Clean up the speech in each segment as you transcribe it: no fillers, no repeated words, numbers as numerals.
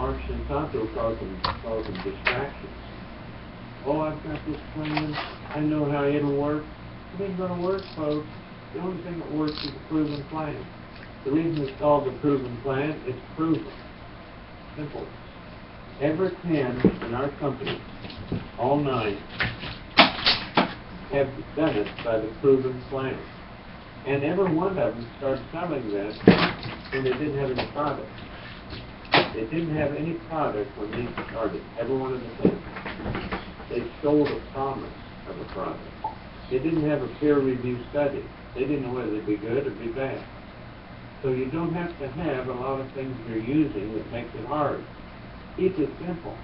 Mark Santato calls them distractions. Oh, I've got this plan. I know how it'll work. It ain't going to work, folks. The only thing that works is a proven plan. The reason it's called a proven plan, it's proven. Simple. Every 10 in our company, all 9, have done it by the proven plan. And every one of them started selling this when they didn't have any product. They didn't have any product when they started, every one of the 10. They sold a promise of a product. They didn't have a peer-reviewed study. They didn't know whether it'd be good or be bad. So you don't have to have a lot of things you're using that makes it hard. Keep it simple.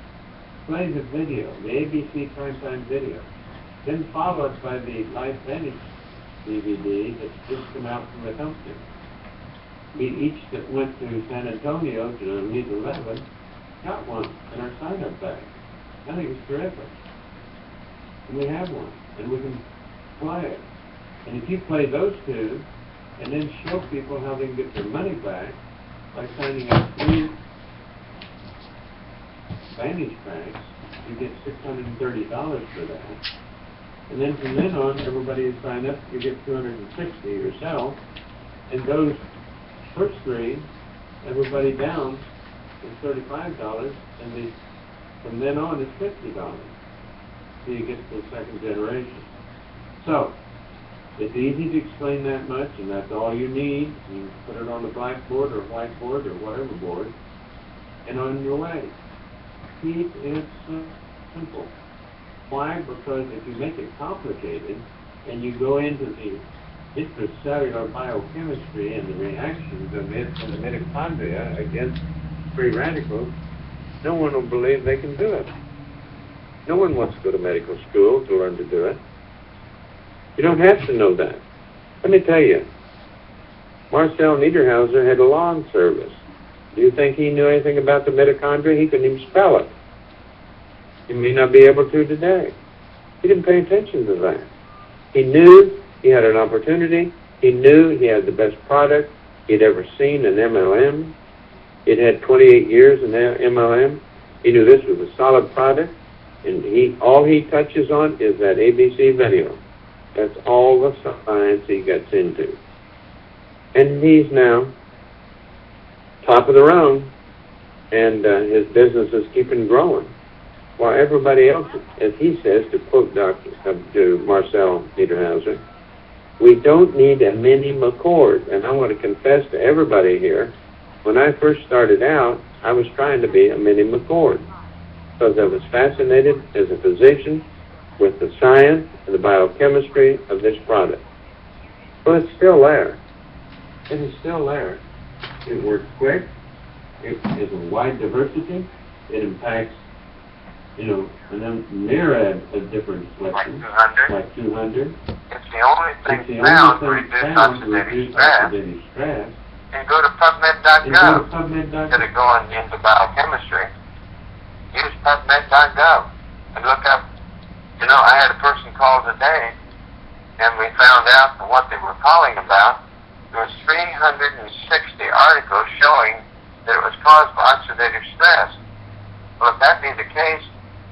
Play the video, the ABC primetime video. Then followed by the Life Vantage DVD that's just come out from the company. We each that went to San Antonio to meet 11 got one in our sign-up bag. I think it's terrific. And we have one, and we can play it. And if you play those two, and then show people how they can get their money back by signing up 3 Vantage packs, you get $630 for that. And then from then on, everybody who signed up, you get $260 yourself. And those first 3, everybody down is $35, and from then on it's $50. So you get to the second generation. So, it's easy to explain that much, and that's all you need. You put it on the blackboard or whiteboard or whatever board, and on your way. Keep it simple. Why? Because if you make it complicated, and you go into the intracellular biochemistry and the reactions of it and the mitochondria against free radicals, no one will believe they can do it. No one wants to go to medical school to learn to do it. You don't have to know that. Let me tell you, Marcel Niederhauser had a lawn service. Do you think he knew anything about the mitochondria? He couldn't even spell it. He may not be able to today. He didn't pay attention to that. He knew he had an opportunity. He knew he had the best product he'd ever seen in MLM. It had 28 years in MLM. He knew this was a solid product, and all he touches on is that ABC video. That's all the science he gets into. And he's now top of the rung, and his business is keeping growing. While everybody else, as he says, to quote to Marcel Niederhauser, we don't need a mini McCord. And I want to confess to everybody here, when I first started out, I was trying to be a mini McCord because I was fascinated as a physician with the science and the biochemistry of this product. Well, it's still there. It is still there. It works quick. It has a wide diversity. It impacts, a myriad of different selections. Like 200. It's the only thing found to reduce oxidative stress. And go to PubMed.gov. Instead of going into biochemistry, use PubMed.gov and look up. I had a person call today, and we found out that what they were calling about, there was 360 articles showing that it was caused by oxidative stress. Well, if that be the case,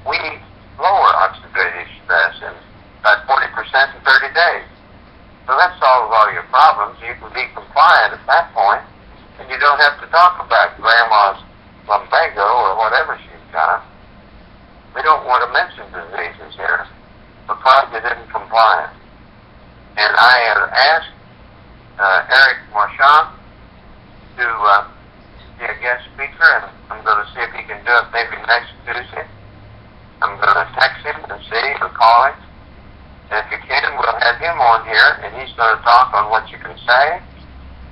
we need lower oxidative stress in about 40% in 30 days. So that solves all your problems. You can be compliant at that point, and you don't have to talk about grandma's lumbago or whatever she's got. We don't want to mention diseases here because it isn't compliant. And I have asked Eric Marchand to be a guest speaker, and I'm going to see if he can do it maybe next Tuesday. I'm going to text him and see or call him. And if you can, we'll have him on here, and he's going to talk on what you can say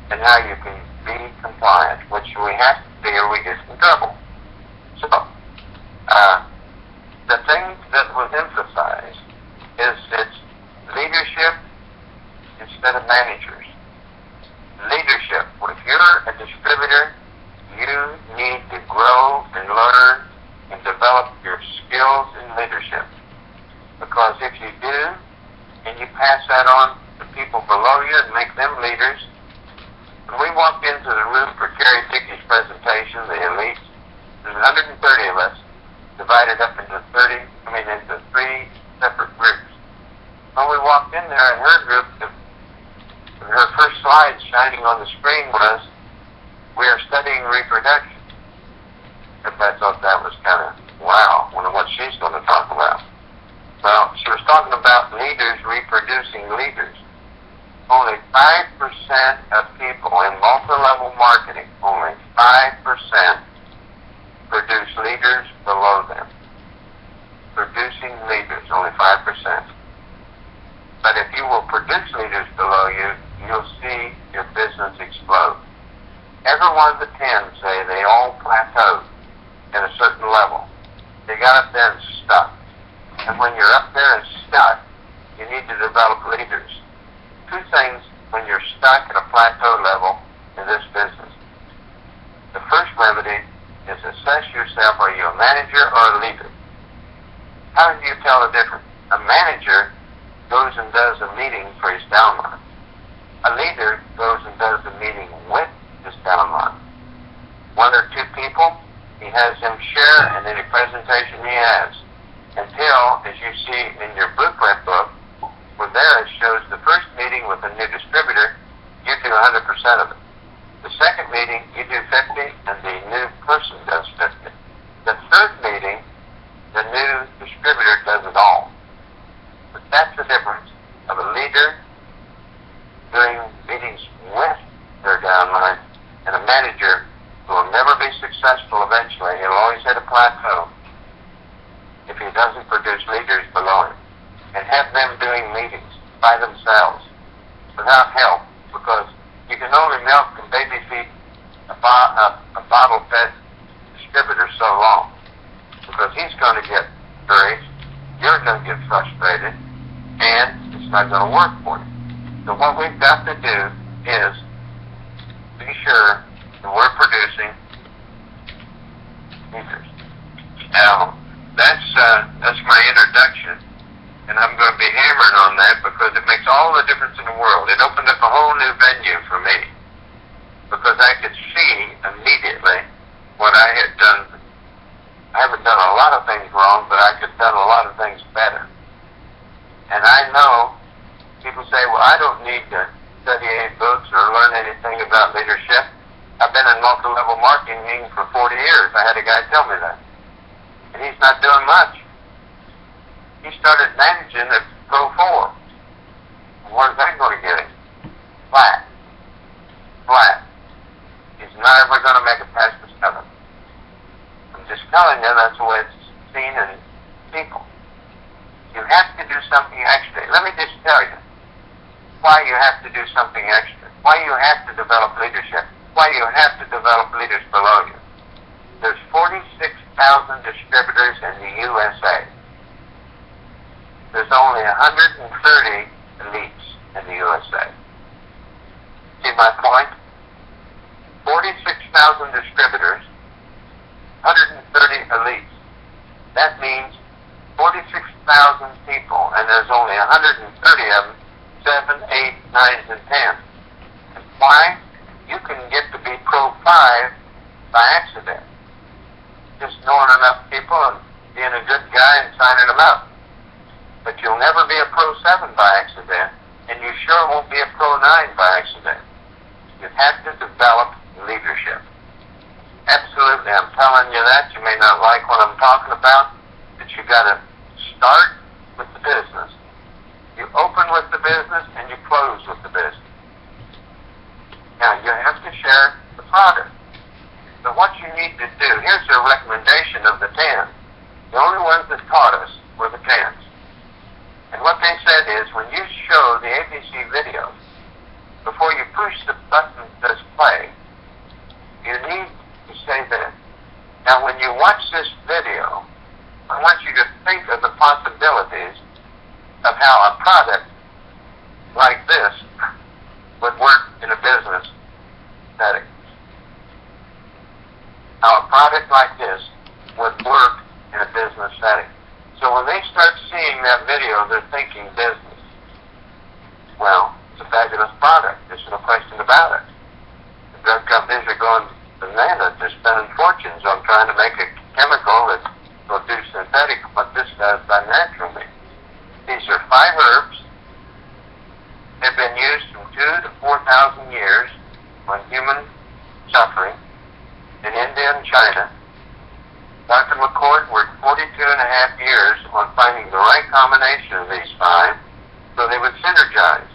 and how you can be compliant, which we have to be or we get in trouble. So, the thing that was emphasized is it's leadership instead of managers. Leadership. If you're a distributor, you need to grow and learn and develop your skills in leadership. Because if you do, and you pass that on to people below you and make them leaders, when we walked into the room for Kerry Dickey's presentation, the elite, there's 130 of us, divided up into into three separate groups. When we walked in there in her group, her first slide shining on the screen was, "We are studying reproduction." Everybody thought that was kind of, wow, wonder what she's going to talk about. Well, she was talking about leaders reproducing leaders. Only 5% of people in multi-level marketing, only 5% produce leaders below them. Producing leaders, only 5%. But if you will produce leaders below you, you'll see your business explode. Every one of the 10 say they all plateaued at a certain level. They got up there and stuck. And when you're up there and stuck, you need to develop leaders. Two things when you're stuck at a plateau level in this business. The first remedy is assess yourself. Are you a manager or a leader? How do you tell the difference? A manager goes and does a meeting for his downline. A leader goes and does a meeting with his downline. One or two people, he has them share in any presentation he has. Until, as you see in your blueprint book, where there it shows the first meeting with a new distributor, you do 100% of it. The second meeting, you do 50, and the new person does 50. The third meeting, the new distributor does it all. But that's the difference of a leader doing meetings with their downline and a manager who will never be successful eventually. He'll always hit a plateau if he doesn't produce leaders below him and have them doing meetings by themselves without help, because you can only milk and baby feed a bottle-fed distributor so long, because he's going to get discouraged, you're going to get frustrated, and it's not going to work for you. So what we've got to do is be sure that we're producing leaders. Now, that's my introduction, and I'm going to be hammering on that because it makes all the difference in the world. It opened up a whole new venue for me because I could see immediately what I had done. I haven't done a lot of things wrong, but I could have done a lot of things better. And I know people say, well, I don't need to study any books or learn anything about leadership. I've been in multi-level marketing for 40 years. I had a guy tell me that. And he's not doing much. He started managing at Pro 4. Where's that going to get him? Flat. Flat. He's not ever going to make it past the 7. I'm just telling you, that's the way it's seen in people. You have to do something extra. Let me just tell you why you have to do something extra. Why you have to develop leadership. Why you have to develop leaders below you. There's 46,000 distributors in the USA. There's only 130 elites in the USA. See my point? 46,000 distributors, 130 elites. That means 46,000 people, and there's only 130 of them, 7, 8, 9s, and 10s. And why? You can get to be Pro 5 by accident. Just knowing enough people and being a good guy and signing them up. But you'll never be a Pro 7 by accident, and you sure won't be a Pro 9 by accident. You have to develop leadership. Absolutely, I'm telling you that. You may not like what I'm talking about, but you got to start with the business. You open with the business, and you close with the business. Now, you have to share the product. So what you need to do, here's a recommendation of the 10. The only ones that taught us were the 10s. And what they said is, when you show the ABC video, before you push the button that says play, you need to say this. Now, when you watch this video, I want you to think of the possibilities of how a product like this would work in a business setting. How a product like this would work in a business setting. So when they start seeing that video, they're thinking business. Well, it's a fabulous product. There's no question about it. The drug companies are going bananas. They're spending fortunes on trying to make a Dr. McCord worked 42 and a half years on finding the right combination of these five so they would synergize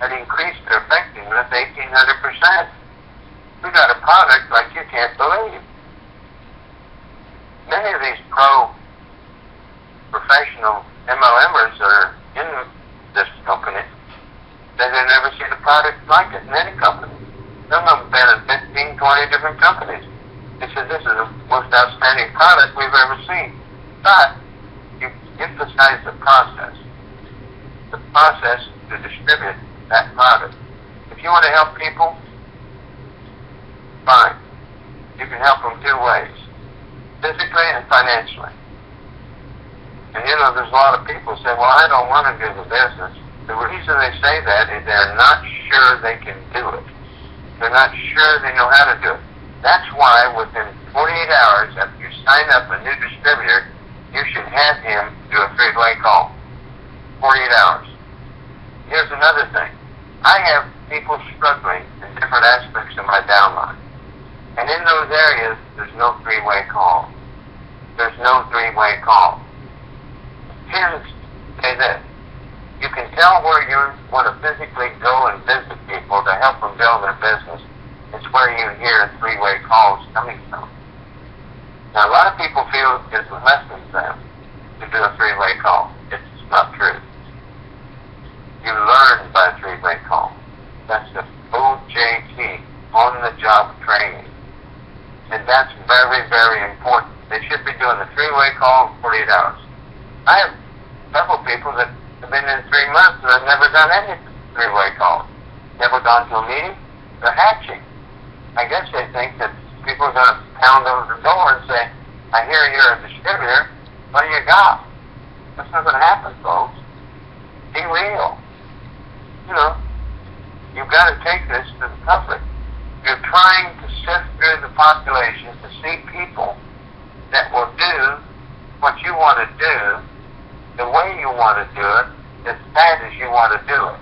and increase their effectiveness 1,800%. We got a product like you can't believe. Many of these professional MLMers that are in this company, they have never seen a product like it in any company. Some of them have been in 15, 20 different companies. They said, this is the most outstanding product we've ever seen. But you emphasize the process to distribute that product. If you want to help people, fine. You can help them two ways, physically and financially. And there's a lot of people say, well, I don't want to do the business. The reason they say that is they're not sure they can do it. They're not sure they know how to do it. That's why within 48 hours after you sign up a new distributor, you should have him do a three-way call. 48 hours. Here's another thing. I have people struggling in different aspects of my downline. And in those areas, there's no three-way call. There's no three-way call. Here's, say this. You can tell where you want to physically go and visit people to help them build their business. It's where you hear three-way calls coming from. Now, a lot of people feel it's less than them to do a three-way call. It's not true. You learn by a three-way call. That's the OJT, on-the-job training. And that's very, very important. They should be doing the three-way call in 48 hours. I have several people that have been in 3 months and have never done any three-way calls. Never gone to a meeting. They're hatching. I guess they think that people are going to pound on the door and say, I hear you're a distributor. What do you got? That's not going to happen, folks. Be real. You've got to take this to the public. You're trying to sift through the population to see people that will do what you want to do, the way you want to do it, as fast as you want to do it.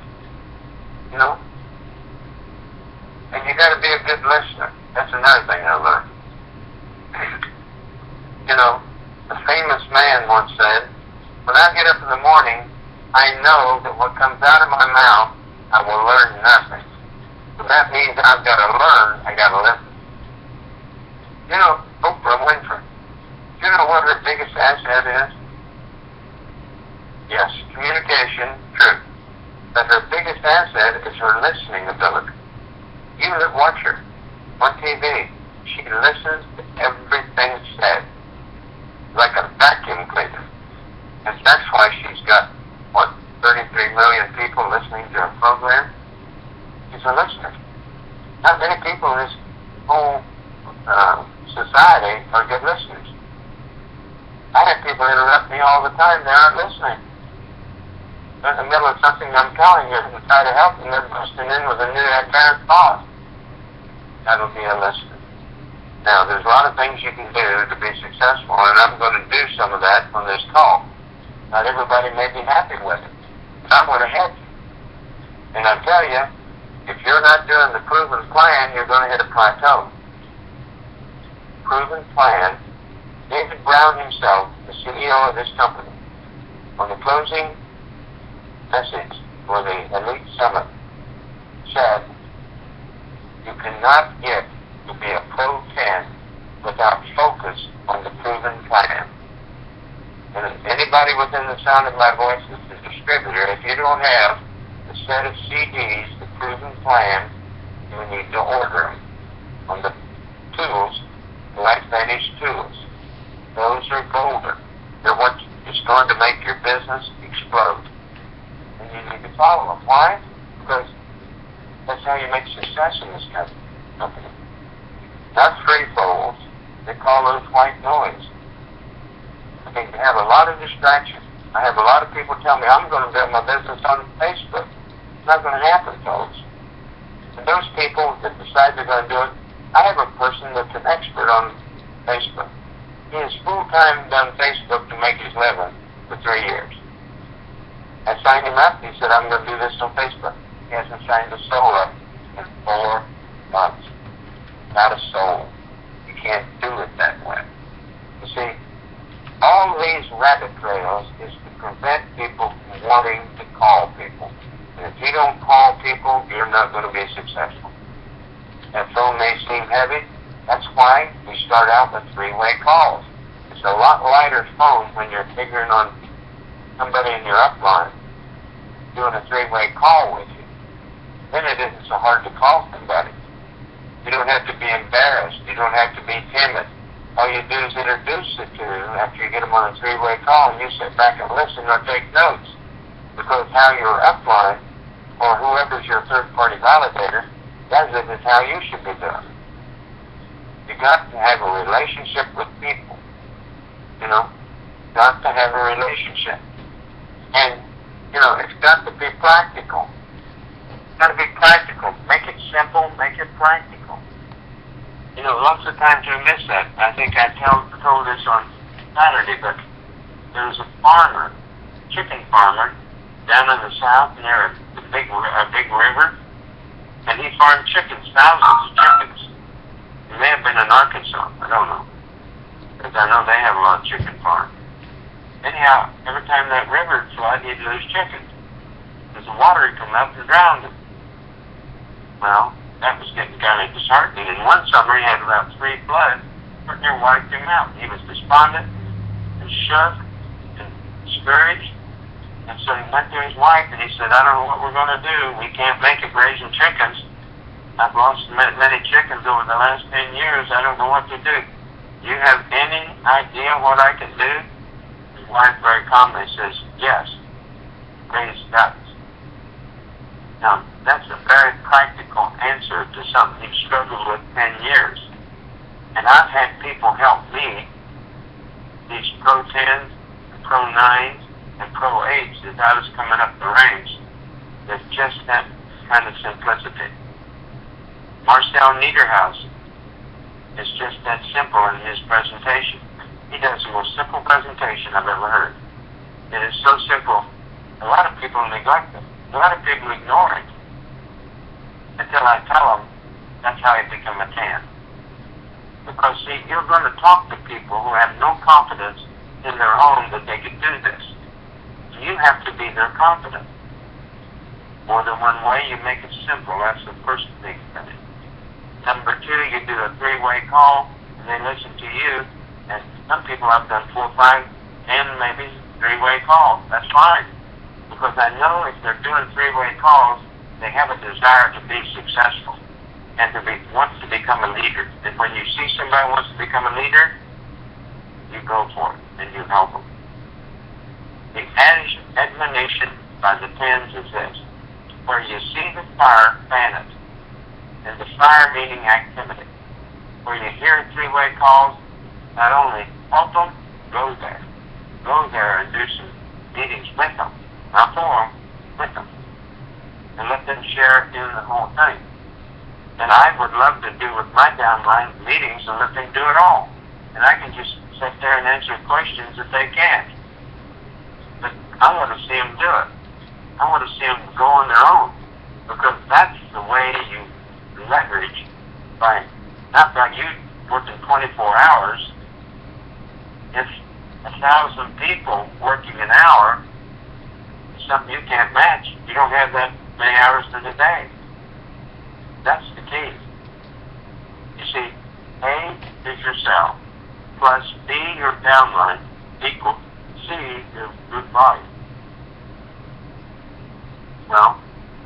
And you got to be a good listener. That's another thing I learned. A famous man once said, when I get up in the morning, I know that what comes out of my mouth, I will learn nothing. So that means I've got to learn, I got to listen. Oprah Winfrey, do you know what her biggest asset is? Yes, communication, true. But her biggest asset is her listening ability. You that watch her on TV, she listens to everything said, like a vacuum cleaner. And that's why she's got, 33 million people listening to her program? She's a listener. Not many people in this whole society are good listeners. I have people interrupt me all the time, they aren't listening. They're in the middle of something I'm telling you to try to help them, they're listening in with a new advanced thought. That'll be a listener. Now, there's a lot of things you can do to be successful, and I'm going to do some of that on this call. Not everybody may be happy with it, but I'm going to help you. And I tell you, if you're not doing the proven plan, you're going to hit a plateau. Proven plan. David Brown himself, the CEO of this company, on the closing message for the Elite Summit, said, you cannot get to be a Pro 10 without focus on the proven plan. And if anybody within the sound of my voice is a distributor, if you don't have a set of CDs, the proven plan, you need to order them on the tools, the Life Managed tools. Those are golden. They're what is going to make your business explode. And you need to follow them. Why? Because that's how you make success in this company. Not threefolds. They call those white noise. I think you have a lot of distraction. I have a lot of people tell me, I'm going to build my business on Facebook. It's not going to happen, folks. And those people that decide they're going to do it, I have a person that's an expert on Facebook. He has full-time done Facebook to make his living for 3 years. I signed him up. He said, I'm going to do this on Facebook. He hasn't signed a soul up in 4 months. Not a soul. You can't do it that way. The see, all these rabbit trails is to prevent people from wanting to call people. And if you don't call people, you're not going to be successful. That phone may seem heavy. That's why we start out with three-way calls. It's a lot lighter phone when you're figuring on somebody in your upline doing a three-way call with you. Then it isn't so hard to call somebody. You don't have to be embarrassed. You don't have to be timid. All you do is introduce it to them after you get them on a three-way call, and you sit back and listen or take notes. Because how your upline or whoever's your third-party validator does it is how you should be doing. You got to have a relationship with people. You know, got to have a relationship. And, you know, it's got to be practical. It's got to be practical. Make it simple, make it practical. You know, lots of times we miss that. I think I told this on Saturday, but there was a farmer, chicken farmer, down in the south near a big river, and he farmed chickens, thousands of chickens. It may have been in Arkansas, I don't know, because I know they have a lot of chicken farms. Anyhow, every time that river would flood, he'd lose chickens, because the water would come up and drown them. Well, that was getting kind of disheartening. And one summer he had about 3 floods, pretty near wiped him out. He was despondent and shook and discouraged. And so he went to his wife and he said, I don't know what we're going to do. We can't make it raising chickens. I've lost many chickens over the last 10 years. I don't know what to do. Do you have any idea what I can do? His wife very calmly says, yes, raise ducks. Now, that's a very practical answer to something he struggled with 10 years. And I've had people help me, these Pro 10s, Pro 9s, and Pro 8s, as I was coming up the range, with just that kind of simplicity. Marcel Niederhaus is just that simple in his presentation. He does the most simple presentation I've ever heard. It is so simple, a lot of people neglect it. A lot of people ignore it until I tell them that's how you become a 10. Because, see, you're going to talk to people who have no confidence in their own that they could do this. You have to be their confidence. More than one way, you make it simple. That's the first big thing. Number 2, you do a 3-way call, and they listen to you. And some people have done 4, 5, 10, maybe 3-way calls. That's fine. Because I know if they're doing 3-way calls, they have a desire to be successful and wants to become a leader. And when you see somebody wants to become a leader, you go for it and you help them. The admonition by the 10s is this: where you see the fire, fan it. And the fire meaning activity. Where you hear 3-way calls, not only help them, go there. Go there and do some meetings with them. Not for them, with them. And let them share in the whole thing. And I would love to do with my downline meetings and let them do it all. And I can just sit there and answer questions if they can't. But I want to see them do it. I want to see them go on their own. Because that's the way you leverage by, not by you working 24 hours. If 1,000 people working an hour, something you can't match. You don't have that many hours in a day. That's the key. You see, A is yourself, plus B, your downline, equal C, your group volume. Well,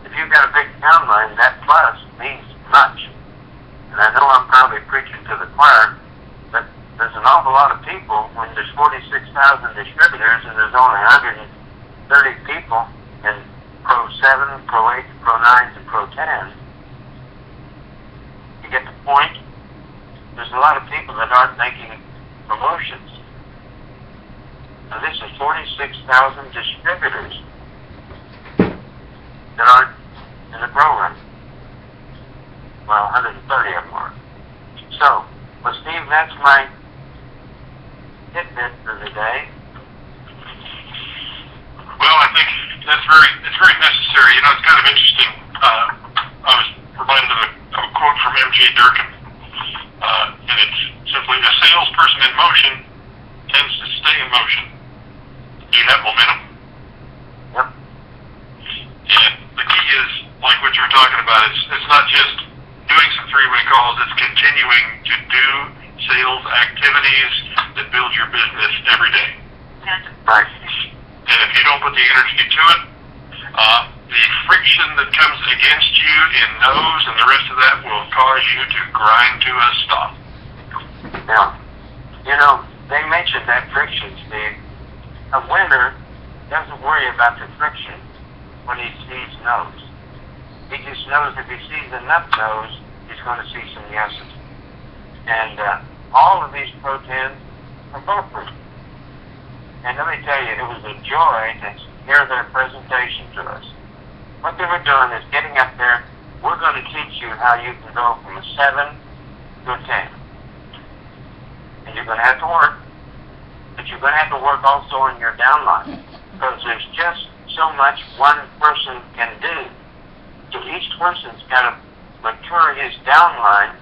if you've got a big downline, that plus means much. And I know I'm probably preaching to the choir, but there's an awful lot of people when there's 46,000 distributors and there's only 130 people in Pro 7, Pro 8, Pro 9, and Pro 10. You get the point? There's a lot of people that aren't making promotions. Now this is 46,000 distributors that aren't in the program. Well, 130 of them are. So, well, Steve, that's my tidbit for the day. Well, I think it's very necessary. You know, it's kind of interesting. I was reminded of a quote from M.J. Durkin, and it's simply, a salesperson in motion tends to stay in motion. You have momentum. Yep. And the key is, like what you were talking about, it's not just doing some three-way calls, it's continuing to do sales activities that build your business every day. Right. And if you don't put the energy to it, the friction that comes against you in no's and the rest of that will cause you to grind to a stop. Yeah. You know, they mentioned that friction, Steve. A winner doesn't worry about the friction when he sees no's. He just knows if he sees enough no's, he's going to see some yeses. And all of these protandms are bulletproof. And let me tell you, it was a joy to hear their presentation to us. What they were doing is getting up there, we're going to teach you how you can go from a 7 to a 10. And you're going to have to work, but you're going to have to work also on your downline, because there's just so much one person can do. So each person's got to mature his downline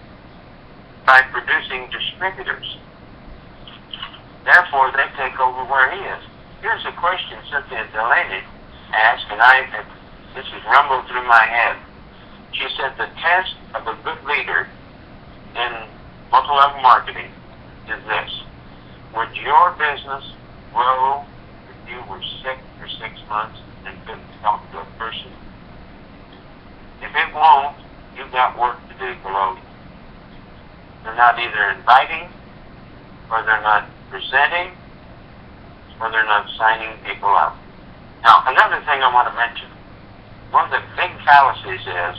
by producing distributors. Therefore, they take over where he is. Here's a question Cynthia Delaney asked, and this has rumbled through my head. She said the test of a good leader in multi-level marketing is this. Would your business grow if you were sick for 6 months and couldn't talk to a person? If it won't, you've got work to do below you. They're not either inviting, or they're not presenting, or they're not signing people up. Now, another thing I want to mention, one of the big fallacies is,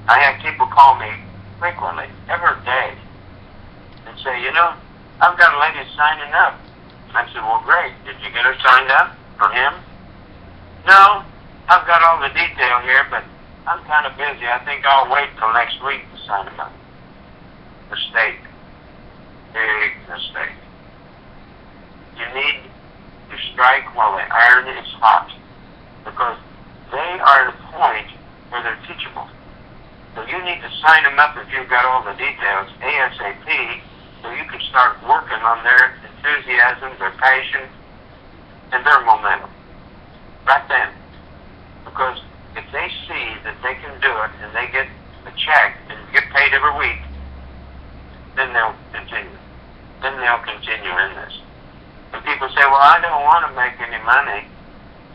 I have people call me frequently, every day, and say, you know, I've got a lady signing up. I said, well, great. Did you get her signed up for him? No, I've got all the detail here, but I'm kind of busy. I think I'll wait till next week to sign him up. Mistake. Big mistake. You need to strike while the iron is hot, because they are at a point where they're teachable. So you need to sign them up if you've got all the details ASAP, so you can start working on their enthusiasm, their passion, and their momentum right then. Because if they see that they can do it and they get a check and get paid every week, then they'll continue. Then they'll continue in this. And people say, well, I don't want to make any money.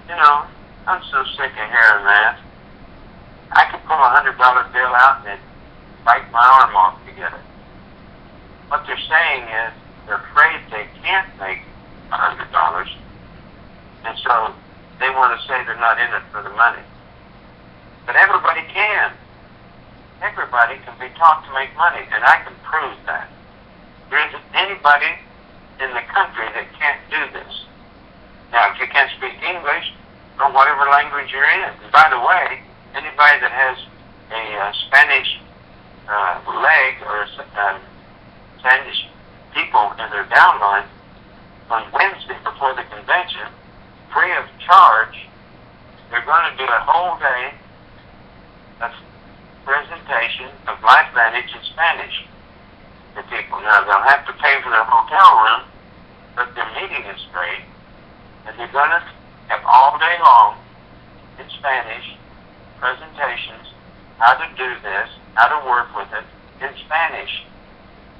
You know, I'm so sick of hearing that. I could pull $100 bill out and it'd bite my arm off to get it. What they're saying is they're afraid they can't make $100, and so they want to say they're not in it for the money. But everybody can. Everybody can be taught to make money, and I can prove that. There isn't anybody in the country that can't do this. Now, if you can't speak English, or whatever language you're in. And by the way, anybody that has a Spanish leg or Spanish people in their downline, on Wednesday before the convention, free of charge, they're going to do a whole day of presentation of LifeVantage in Spanish to people. Now, they'll have to pay for their hotel room, but their meeting is free, and they're going to have all day long in Spanish presentations, how to do this, how to work with it in Spanish.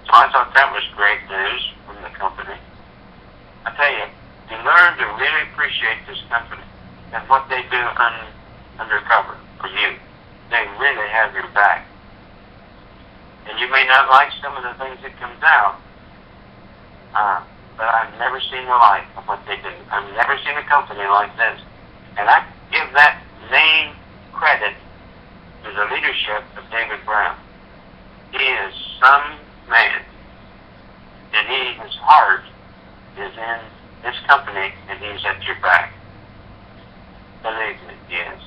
So I thought that was great news from the company. I tell you, you learn to really appreciate this company and what they do undercover for you. They really have your back. And you may not like some of the things that comes out, but I've never seen the like of what they do. I've never seen a company like this. And I give that main credit to the leadership of David Brown. He is some man, and his heart is in this company, and he's at your back. Believe me, he is.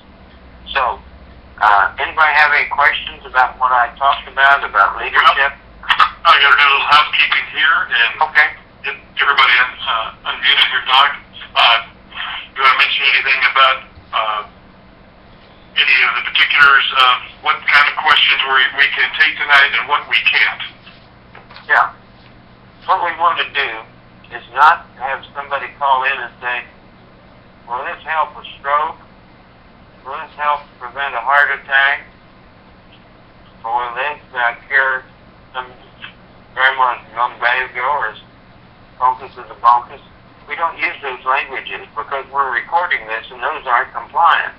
So, anybody have any questions about what I talked about leadership? I got to do a little housekeeping here, and Okay. get everybody unmuted here, Doc. Do you want to mention anything about any of the particulars of what kind of questions we can take tonight and what we can't? Yeah. What we want to do is not to have somebody call in and say, will this help a stroke? Will this help prevent a heart attack? Or will this cure some grandma's lumbago or bronchus of the bronchus? We don't use those languages because we're recording this and those aren't compliant.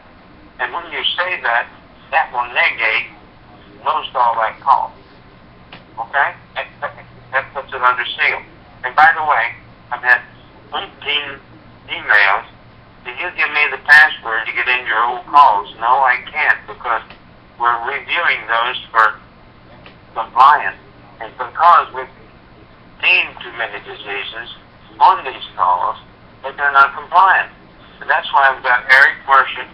And when you say that, that will negate most all that call. Okay? That puts it under seal. And by the way, I've had 18 emails. Can you give me the password to get into your old calls? No, I can't, because we're reviewing those for compliance. And because we've seen too many diseases on these calls, that they're not compliant. And that's why I've got Eric Worship,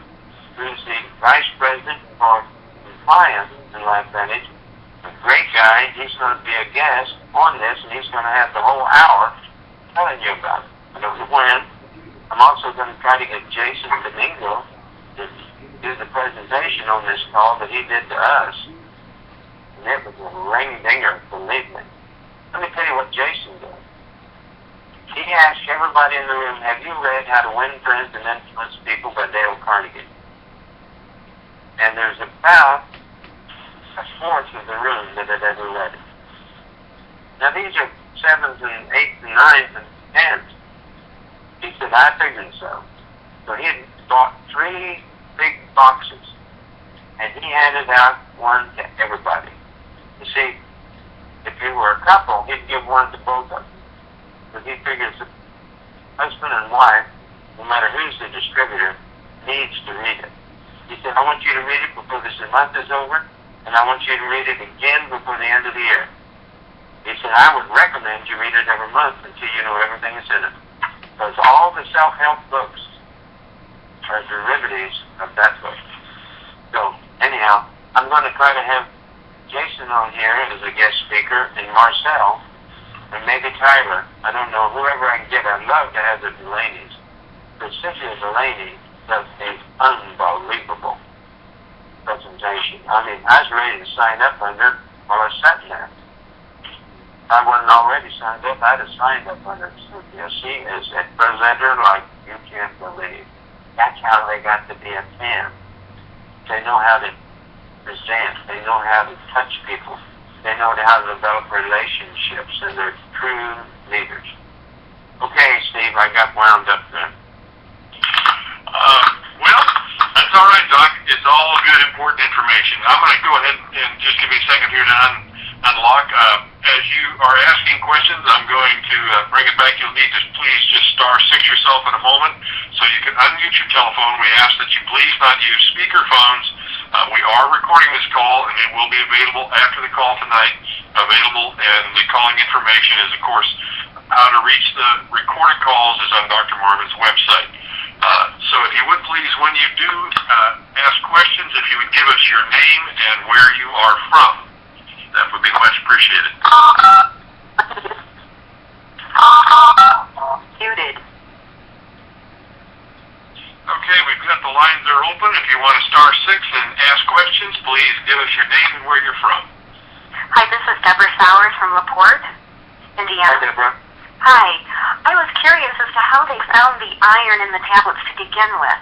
who's the Vice President for Compliance in LifeVantage. A great guy. He's going to be a guest on this, and he's going to have the whole hour telling you about it. I don't know when. I'm also going to try to get Jason Domingo to do the presentation on this call that he did to us. And it was a ring-dinger, believe me. Let me tell you what Jason did. He asked everybody in the room, have you read How to Win Friends and Influence People by Dale Carnegie? And there's about a fourth of the room that had ever read it. Now these are 7s and 8s and 9s and 10s. He said, I figured so. So he had bought 3 big boxes, and he handed out one to everybody. You see, if you were a couple, he'd give one to both of them. But he figures that husband and wife, no matter who's the distributor, needs to read it. He said, I want you to read it before this month is over, and I want you to read it again before the end of the year. He said, I would recommend you read it every month until you know everything that's in it. Because all the self-help books are derivatives of that book. So, anyhow, I'm going to try to have Jason on here as a guest speaker, and Marcel, and maybe Tyler. I don't know, whoever I can get. I'd love to have the Delaney's. But Cynthia Delaney does an unbelievable presentation. I mean, I was ready to sign up under while I was sitting there. If I wasn't already signed up, I'd have signed up under Cynthia. She is a presenter like you can't believe. That's how they got to be a fan. They know how to present. They know how to touch people. They know how to develop relationships, and they're true leaders. Okay, Steve, I got wound up there. Well, that's all right, Doc. It's all good, important information. I'm going to go ahead and just give me a second here to unlock. As you are asking questions, I'm going to bring it back. You'll need to please just *6 yourself in a moment so you can unmute your telephone. We ask that you please not use speakerphones. We are recording this call, and it will be available after the call tonight. And the calling information is, of course, how to reach the recorded calls is on Dr. Marvin's website. So if you would please, when you do ask questions, if you would give us your name and where you are from, that would be much appreciated. Muted. Okay, we've got the lines are open. If you want to *6 and ask questions, please give us your name and where you're from. Hi, this is Deborah Sowers from LaPorte, Indiana. Hi, Deborah. Hi. I was curious as to how they found the iron in the tablets to begin with.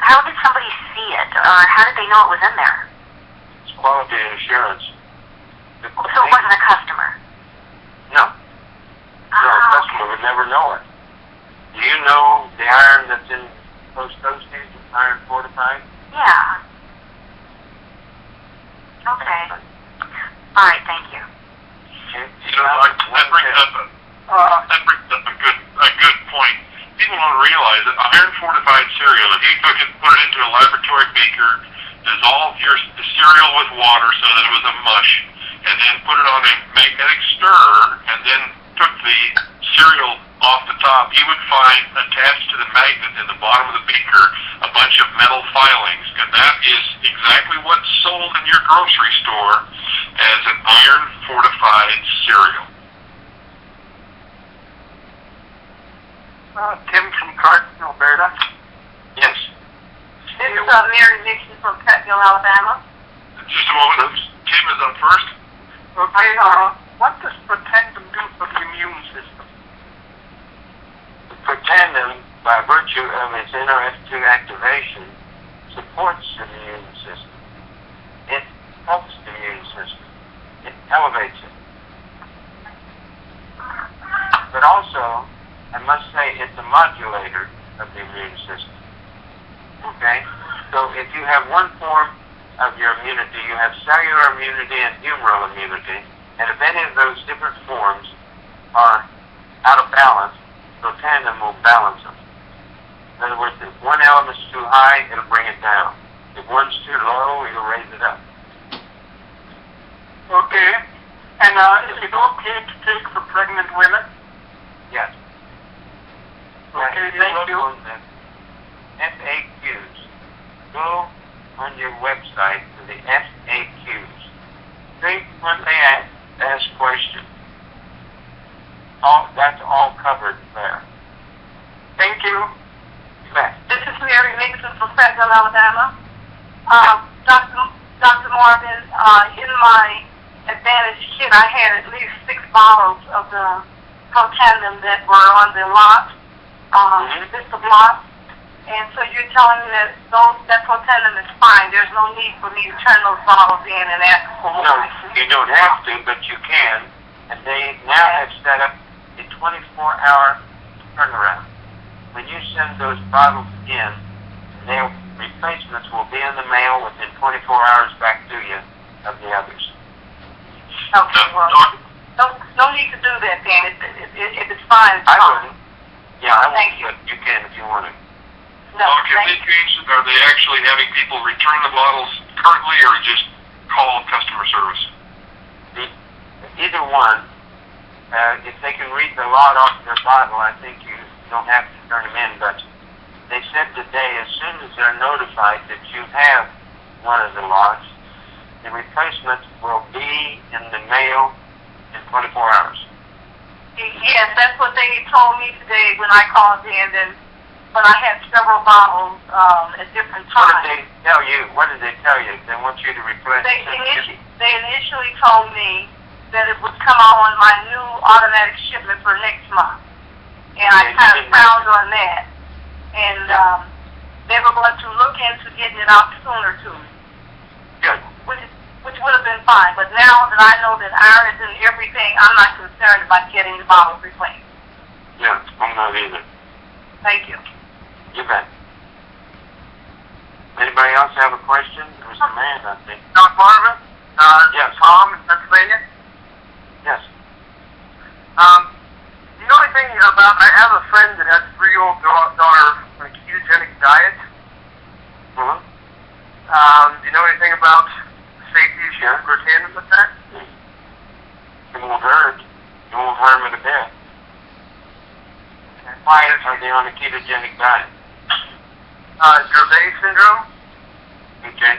How did somebody see it, or how did they know it was in there? It's quality assurance. So it wasn't a customer? No. No, a customer would never know it. Do you know the iron that's in those toasties, iron fortified? Yeah. Okay. All right, thank you. Okay. That brings up a good point. People don't realize that iron fortified cereal, if you took it, put it into a laboratory beaker, dissolved the cereal with water so that it was a mush, and then put it on a magnetic stirrer, and then took the cereal off the top, you would find attached to the magnet in the bottom of the beaker a bunch of metal filings, and that is exactly what's sold in your grocery store as an iron fortified cereal. Tim from Carson, Alberta. Yes. This is Mary Nixon from Petville, Alabama. Just a moment. Tim is up first. Okay, what does protandmi do for the immune system? by virtue of its NRF2 activation, supports the immune system. It helps the immune system. It elevates it. But also, I must say, it's a modulator of the immune system. Okay? So if you have one form of your immunity, you have cellular immunity and humoral immunity, and if any of those different forms are out of balance, protandm will balance them. In other words, if one element's too high, it'll bring it down. If one's too low, it'll raise it up. Okay. And is it okay to take for pregnant women? Yes. Okay, thank you. On the FAQs. Go on your website to the FAQs. Frequently asked questions. That's all covered there. Thank you. You bet. This is Mary Nixon from Fayetteville, Alabama. Dr. Marvin, in my Advantage kit, I had at least 6 bottles of the protandm that were on the lot, list of lots. And so you're telling me that that protandm is fine. There's no need for me to turn those bottles in and ask for more. No, you don't have to, but you can. And they now have set up a 24-hour turnaround. When you send those bottles in, their replacements will be in the mail within 24 hours back to you of the others. Okay, well, no need to do that then. If it's fine, it's I fine. wouldn't. Yeah, I Thank wouldn't, but you can if you want to. No, Doc, have thank they changed it? Are they actually having people return the bottles currently, or just call customer service? Either one. If they can read the lot off their bottle, I think you don't have to turn them in, but they said today, as soon as they're notified that you have one of the lots, the replacement will be in the mail in 24 hours. Yes, that's what they told me today when I called in, but I had several bottles at different What times. did they tell you? What did they tell you? They want you to replace They initially told me that it would come out on my new automatic shipment for next month. And I kind of found on that. And they were going to look into getting it out sooner to me. Good. Which would have been fine. But now that I know that iron is in everything, I'm not concerned about getting the bottles replaced. Yeah, I'm not either. Thank you. You bet. Anybody else have a question? There was a man, I think. Dr. Marvin? Yes. Tom in Pennsylvania? Yes. Do you know anything about, I have a friend that has a 3-year-old daughter on a ketogenic diet. Mm-hmm. Do you know anything about the safety issue of protandm with that? It won't hurt. It won't harm it a bit. Why are they on a ketogenic diet? Gervais syndrome? Okay.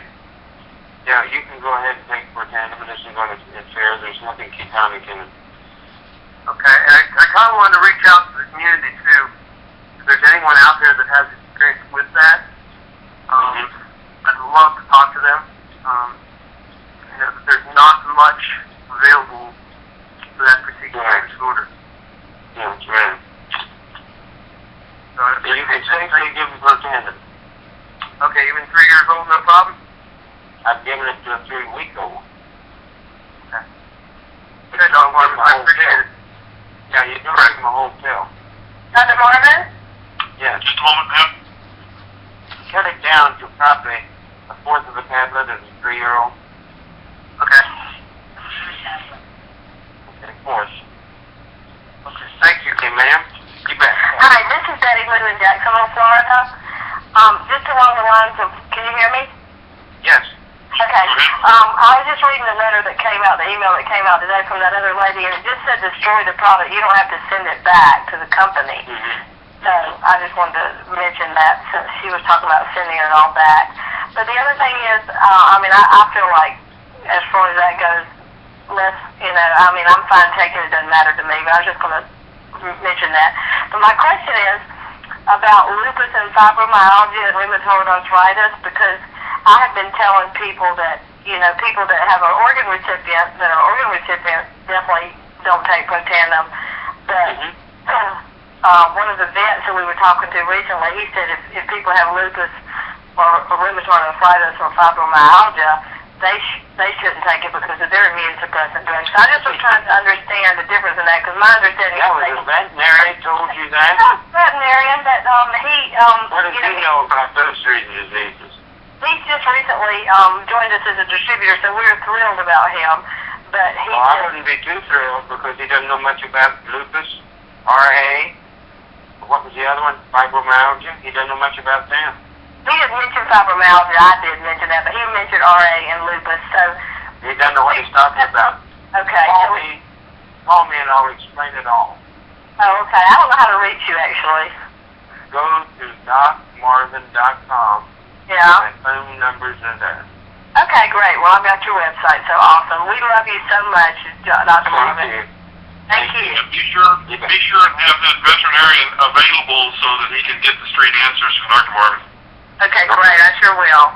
Yeah, you can go ahead and take protandm. It isn't going to interfere. There's nothing ketonic in it. Okay, and I kind of wanted to reach out to the community too. If there's anyone out there that has experience with that, I'd love to talk to them. You know, there's not much available for that particular disorder. Yeah, that's right. So You can safely give them protandm. Okay, even 3 years old, no problem? I've given it to a 3-week-old. Okay. Good, Dr. Marvin, I appreciate it. Yeah, you don't give them a whole pill. Dr. Marvin? Yeah, Just a moment, ma'am. cut it down to probably a fourth of a tablet of a 3-year-old. Okay. Okay, of course. Okay, thank you. Okay, ma'am. You bet. Hi, this is Betty Wood in Jacksonville, Florida. Just along the lines of, can you hear me? Yes. Okay. I was just reading the letter that came out, the email that came out today from that other lady, and it just said destroy the product. You don't have to send it back to the company. So I just wanted to mention that since she was talking about sending it all back. But the other thing is, I feel like as far as that goes, I'm fine taking it, doesn't matter to me, but I was just going to mention that. But my question is about lupus and fibromyalgia and rheumatoid arthritis, because I have been telling people that, people that have an organ recipient, definitely don't take protandm. But one of of the vets that we were talking to recently, he said if people have lupus or rheumatoid arthritis or fibromyalgia, they shouldn't take it because of their immune suppressant drugs. So I just was trying to understand the difference in that, because my understanding That was a veterinarian told you that? Veterinarian, that What does he know about those three diseases? He's just recently joined us as a distributor, so we're thrilled about him. But he Well, I wouldn't be too thrilled because he doesn't know much about lupus, RA. What was the other one? Fibromyalgia. He doesn't know much about them. He didn't mention fibromyalgia. I did mention that, but he mentioned RA and lupus. So He doesn't know what he's talking about. Okay. Call me and I'll explain it all. Oh, okay. I don't know how to reach you actually. Go to docmarvin.com. Yeah. My phone number's in there. Okay, great. Well, I've got your website, so awesome. We love you so much, Dr. Marvin. Thank you. Be sure and have that veterinarian available so that he can get the straight answers from Dr. Marvin. Okay, great. I sure will.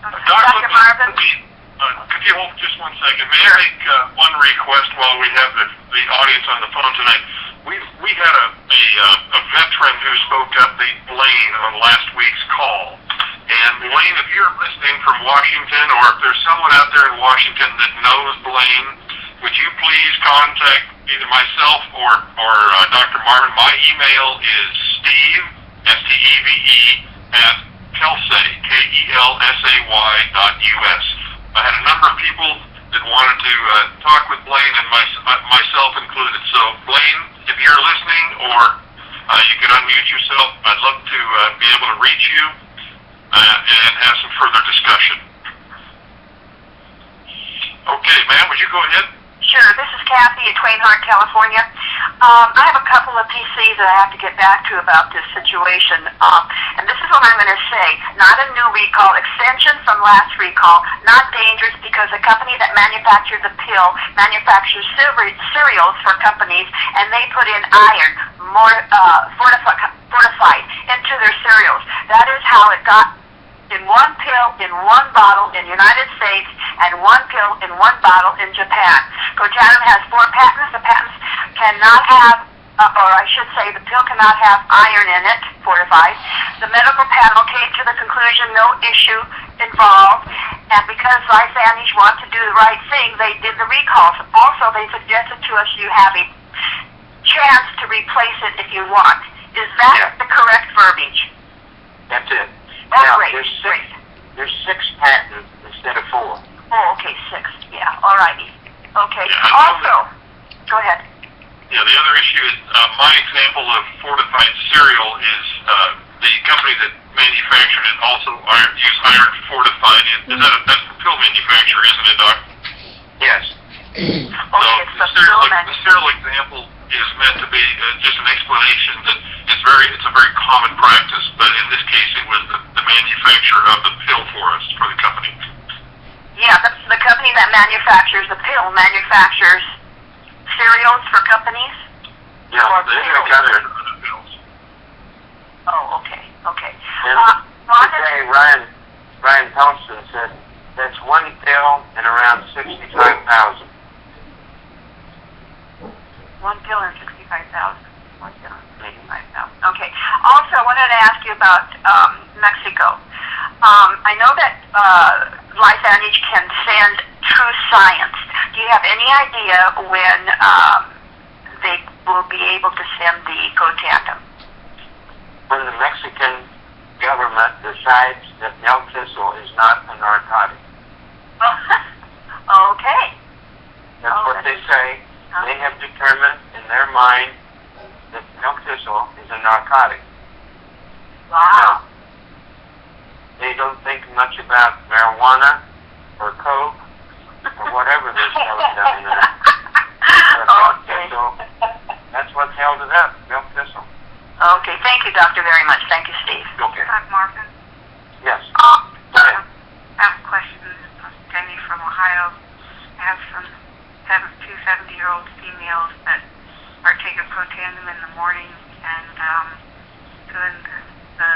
Dr. Marvin? Could you hold just one second? May I make one request while we have the audience on the phone tonight? We had a veteran who spoke up, Blaine, on last week's call. And Blaine, if you're listening from Washington, or if there's someone out there in Washington that knows Blaine, would you please contact either myself or Dr. Marvin? My email is Steve, S-T-E-V-E, at Kelsay, KELSAY.US. I had a number of people that wanted to talk with Blaine, and myself included. So, Blaine, if you're listening, or you could unmute yourself, I'd love to be able to reach you and have some further discussion. Okay, ma'am, would you go ahead? Sure. This is Kathy at Twainhart, California. I have a couple of PCs that I have to get back to about this situation. And this is what I'm going to say. Not a new recall, extension from last recall, not dangerous because the company that manufactured the pill manufactures cereals for companies, and they put in iron, more fortified, into their cereals. That is how it got in one pill, in one bottle in the United States, and one pill in one bottle in Japan. Protandmi has 4 patents. The patents cannot have, or I should say, the pill cannot have iron in it, fortified. The medical panel came to the conclusion no issue involved, and because Lysanage want to do the right thing, they did the recalls. Also, they suggested to us you have a chance to replace it if you want. Is that the correct verbiage? That's it. Oh, now, great, there's 6 patents instead of 4. Oh, okay, 6. Yeah, all righty. Okay. Yeah, also, go ahead. Yeah, the other issue is my example of fortified cereal is the company that manufactured it also used iron fortified. That's the pill manufacturer, isn't it, Doc? Yes. So the cereal example is meant to be just an explanation that it's a very common practice, but in this case it was the manufacturer of the pill for us, for the company. Yeah, the company that manufactures the pill manufactures cereals for companies? Yeah, they make other pills. Oh, okay. And today, Ryan Thompson said that's one pill and around 65,000. One pill and 65,000. One pill and 65,000. Okay. Also, I wanted to ask you about Mexico. I know that Lysanage can send True Science. Do you have any idea when they will be able to send the protandmi? When the Mexican government decides that milk thistle is not a narcotic. Okay. That's what they say. They have determined in their mind that milk thistle is a narcotic. Wow. Now, they don't think much about marijuana or coke or whatever this held down there. Okay. That's what's held it up, milk thistle. Okay, thank you, Doctor, very much. Thank you, Steve. Okay. Dr. Marvin? Yes. Go ahead. I have a question. Jenny from Ohio. I have some 2 70-year-old females that are taking protandmi in the morning and doing the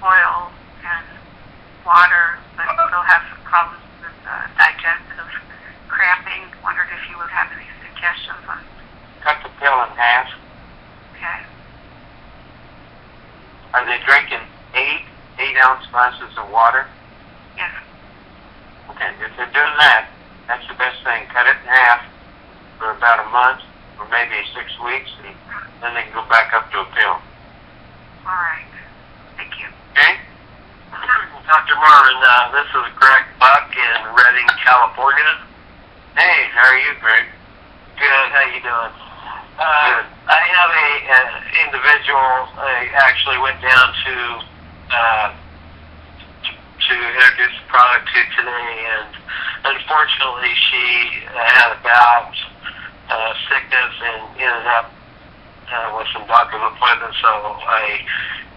oil and water, but still have some problems with digestive cramping. Wondered if you would have any suggestions on. Cut the pill in half. Okay. Are they drinking 8-ounce glasses of water? Yes. Okay, if they're doing that, that's the best thing. Cut it in half for about a month or maybe 6 weeks, and then they can go back up to a pill. All right. Thank you. Okay? Dr. Marvin, this is Greg Buck in Redding, California. Hey, how are you, Greg? Good. How you doing? Good. I have an individual. I actually went down to introduce the product to today, and unfortunately, she had a bout sickness and ended up with some doctor's appointments, so I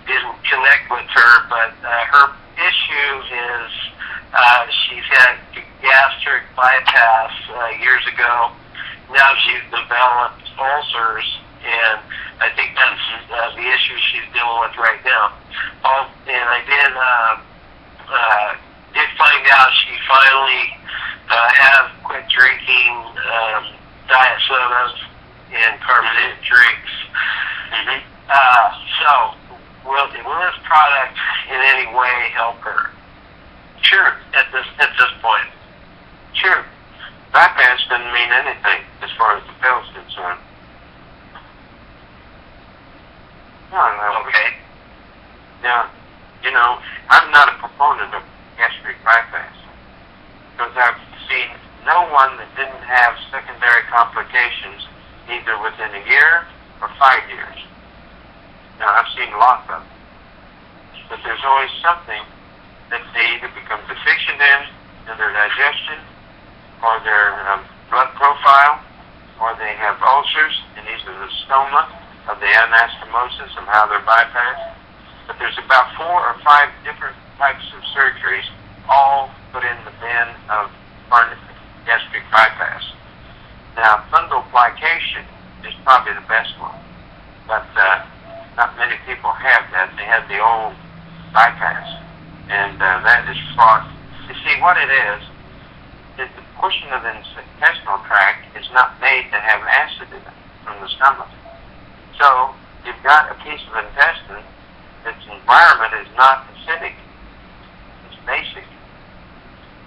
didn't connect with her. But her issue is she's had gastric bypass years ago. Now she's developed ulcers, and I think that's the issue she's dealing with right now. And I did find out she finally has quit drinking diet sodas and carbonated drinks. Mm-hmm. So, will this product in any way help her? Sure. At this point. Sure. Bypass doesn't mean anything as far as the pill's concerned. No. Okay. Now, you know, I'm not a proponent of gastric bypass because I've seen no one that didn't have secondary complications either within a year or 5 years. Now, I've seen lots of them. But there's always something that they either become deficient in their digestion, or their blood profile, or they have ulcers, and these are the stoma of the anastomosis of how they're bypassed. But there's about 4 or 5 different types of surgeries, all put in the bin of gastric bypass. Now, fundoplication is probably the best one, but not many people have that. They have the old bypass, and that is fraught. You see, what it is the portion of the intestinal tract is not made to have acid in it from the stomach. So, you've got a piece of intestine its environment is not acidic. It's basic.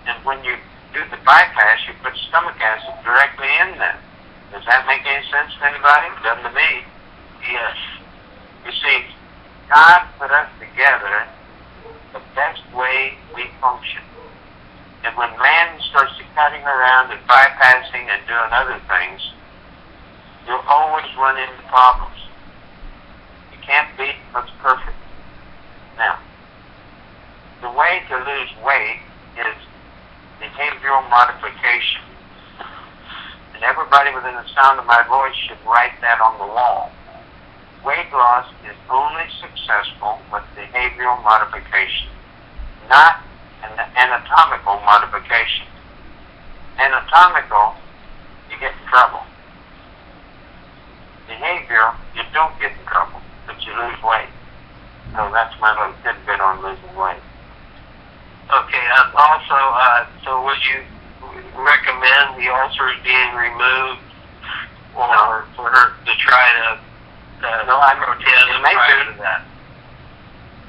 And when you do the bypass, you put stomach acid directly in there. Does that make any sense to anybody? Doesn't to me. Yes. You see, God put us together the best way we function. And when man starts to cutting around and bypassing and doing other things, you'll always run into problems. You can't beat what's perfect. Now, the way to lose weight is behavioral modification. And everybody within the sound of my voice should write that on the wall. Weight loss is only successful with behavioral modification, not an anatomical modification. Anatomical, you get in trouble. Behavioral, you don't get in trouble, but you lose weight. So that's my little tidbit on losing weight. Okay, also, so would you recommend the ulcers being removed, or for her to try to No, I'm protand prior to that?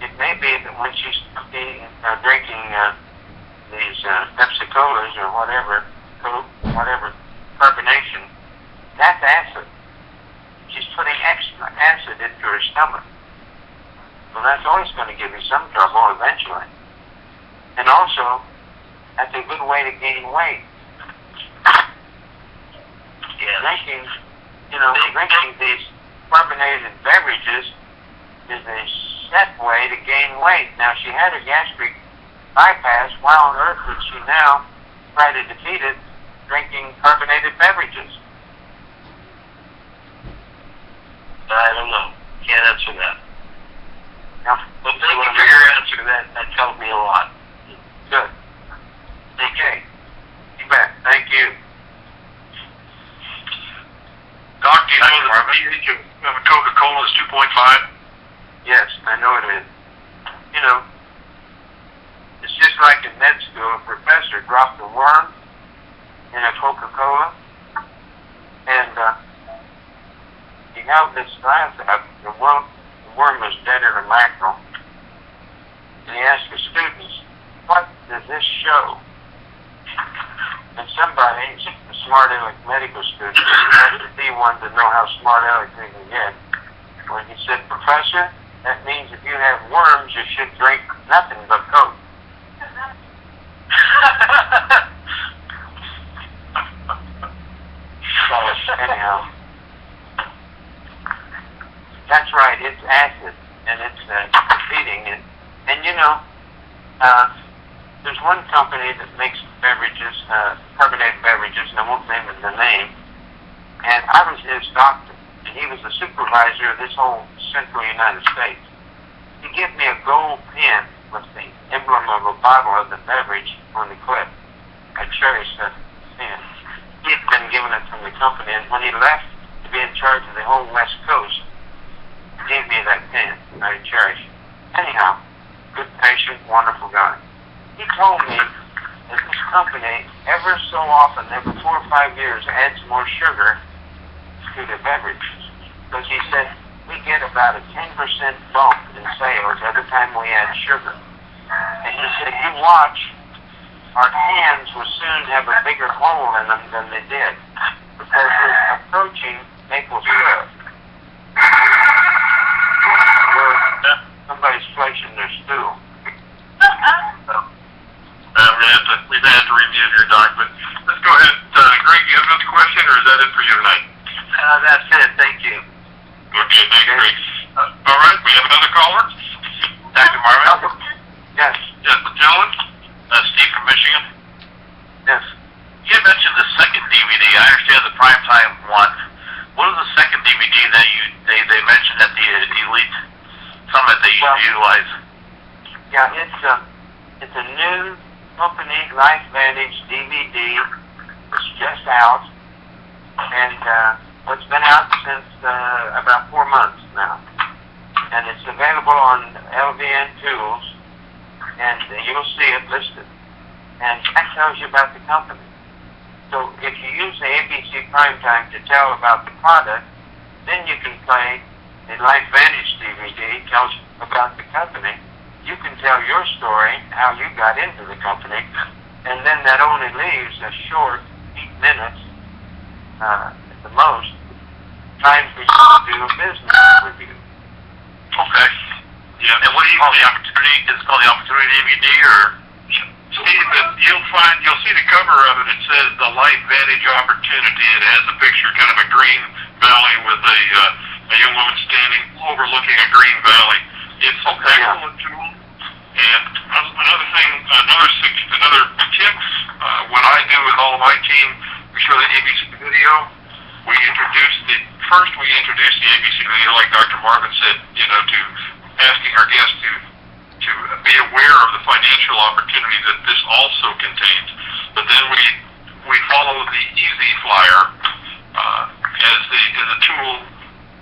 It may be that when she's drinking these Pepsi-Colas or whatever, Coke, whatever, carbonation, that's acid. She's putting extra acid into her stomach. Well, that's always going to give you some trouble eventually. And also, that's a good way to gain weight. Yeah. Drinking these carbonated beverages is a set way to gain weight. Now, she had a gastric bypass. Why on earth would she now try to defeat it drinking carbonated beverages? I don't know. Can't answer that. Now, But thank you for your answer. That tells me a lot. good. Thank you. Okay. You bet. Thank you. Doc, do you know that the pH of a Coca-Cola is 2.5? Yes, I know it is. You know, it's just like in med school, a professor dropped a worm in a Coca-Cola, and he held this glass up. The worm was deader than mackerel. And he asked the students, what does this show? And somebody, a smart aleck medical student, you have to be one to know how smart aleck they can get. When he said, Professor, that means if you have worms, you should drink nothing but Coke. So, anyhow, that's right, it's acid, and it's feeding it. And you know, there's one company that makes beverages, carbonated beverages, and I won't name the name, and I was his doctor, and he was the supervisor of this whole central United States. He gave me a gold pen with the emblem of a bottle of the beverage on the clip. I cherished that pen. He had been given it from the company, and when he left to be in charge of the whole West Coast, he gave me that pen. I cherished it. Anyhow, good patient, wonderful guy. He told me that this company, ever so often, every 4 or 5 years, adds more sugar to the beverages. Because he said, we get about a 10% bump in sales every time we add sugar. And he said, you watch, our hands will soon have a bigger hole in them than they did. Because we're approaching maple syrup. Where somebody's flashing their stool. We've had to review your document. Let's go ahead. Greg, you have another question, or is that it for you tonight? That's it. Thank you. Okay, thanks, Greg. All right, we have another caller. Dr. Marvin? Yes. Yes, the gentleman? Steve from Michigan? Yes. You mentioned the second DVD. I understand the primetime one. What is the second DVD that they mentioned at the Elite Summit that you utilize? Yeah, it's a new company LifeVantage DVD. It's just out, and it's been out since about 4 months now, and it's available on LVN Tools, and you'll see it listed, and that tells you about the company. So if you use the ABC Primetime to tell about the product, then you can play the LifeVantage DVD, tells about the company. You can tell your story, how you got into the company, and then that only leaves a short 8 minutes, at the most, time for you to do a business review. Okay. Yeah. And what do you call the opportunity? Is it called the Opportunity DVD, or? Steve, you'll see the cover of it. It says the LifeVantage Opportunity. It has a picture, kind of a green valley with a young woman standing overlooking a green valley. It's an excellent tool. And another thing, another tip, what I do with all of my team, we show the ABC video. We introduce the ABC video, like Dr. Marvin said, to asking our guests to be aware of the financial opportunity that this also contains. But then we follow the Easy Flyer as the tool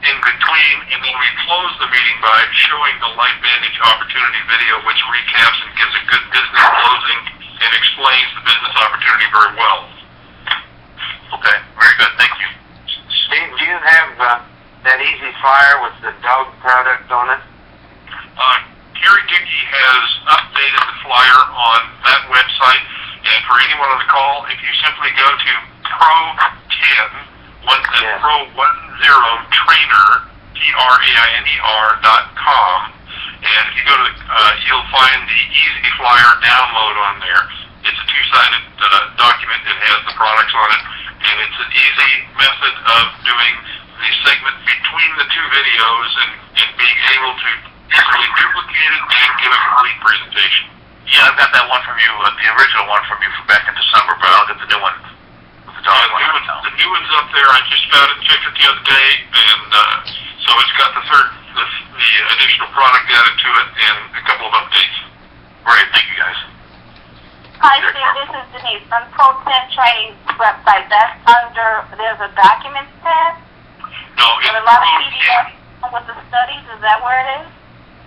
in between, and then we close the meeting by showing the LifeVantage Opportunity video, which recaps and gives a good business closing and explains the business opportunity very well. Okay, very good. Thank you. Steve, do you have that Easy Flyer with the dog product on it? Gary Dickey has updated the flyer on that website, and for anyone on the call, if you simply go to Pro10Trainer, TRAINER.com, and if you go to you'll find the Easy Flyer download on there. It's a two-sided document that has the products on it, and it's an easy method of doing the segment between the two videos and being able to easily duplicate it and give a complete presentation. Yeah, I've got that one from you, the original one from you from back in December, but I'll get the new one. The new one's up there. I just found it, checked it the other day, and so it's got the additional product added to it and a couple of updates. Great, thank you guys. Hi, Steve, this is Denise. On Pro10Training's website, that's under, there's a documents tab? No, it's a lot of PDFs with the studies, is that where it is?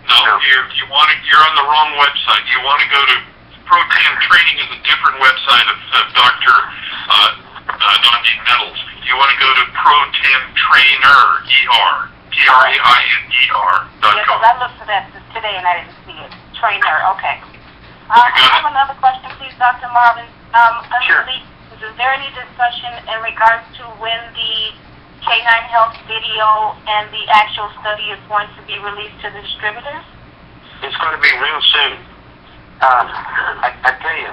No, you're on the wrong website. You want to go to Pro10 Training is a different website of Dr. Don D. Nettles. You want to go to Pro10 Trainer, TRAINER.com. Yeah, because I looked for that today and I didn't see it. Trainer, okay. I have another question, please, Dr. Marvin. Sure. Is there any discussion in regards to when the Canine Health video and the actual study is going to be released to the distributors? It's going to be real soon. I tell you,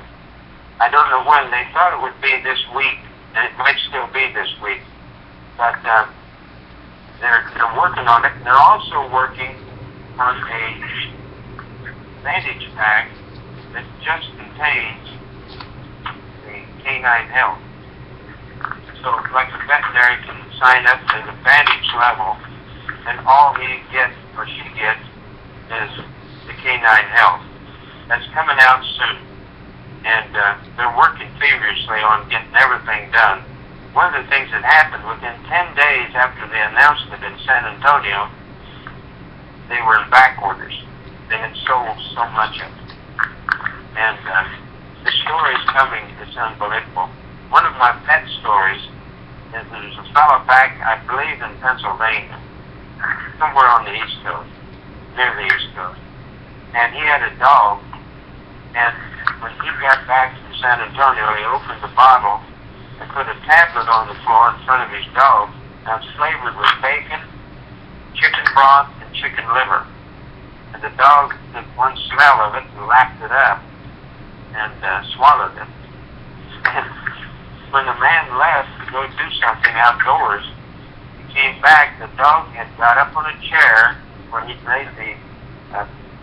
I don't know when. They thought it would be this week, and it might still be this week. But they're working on it. They're also working on a Vantage pack that just contains the canine health. So, like a veterinary can sign up to the Vantage level, and all he gets or she gets is the canine health. That's coming out soon, and they're working feverishly on getting everything done. One of the things that happened within 10 days after the announcement in San Antonio, they were in back orders. They had sold so much of it. And the stories coming is unbelievable. One of my pet stories is there's a fellow back, I believe, in Pennsylvania, somewhere on the East Coast, near the East Coast. And he had a dog, and when he got back to San Antonio, he opened the bottle and put a tablet on the floor in front of his dog. Now it's flavored with bacon, chicken broth, and chicken liver. And the dog took one smell of it and lapped it up and swallowed it. And when the man left to go do something outdoors, he came back, the dog had got up on a chair where he'd laid the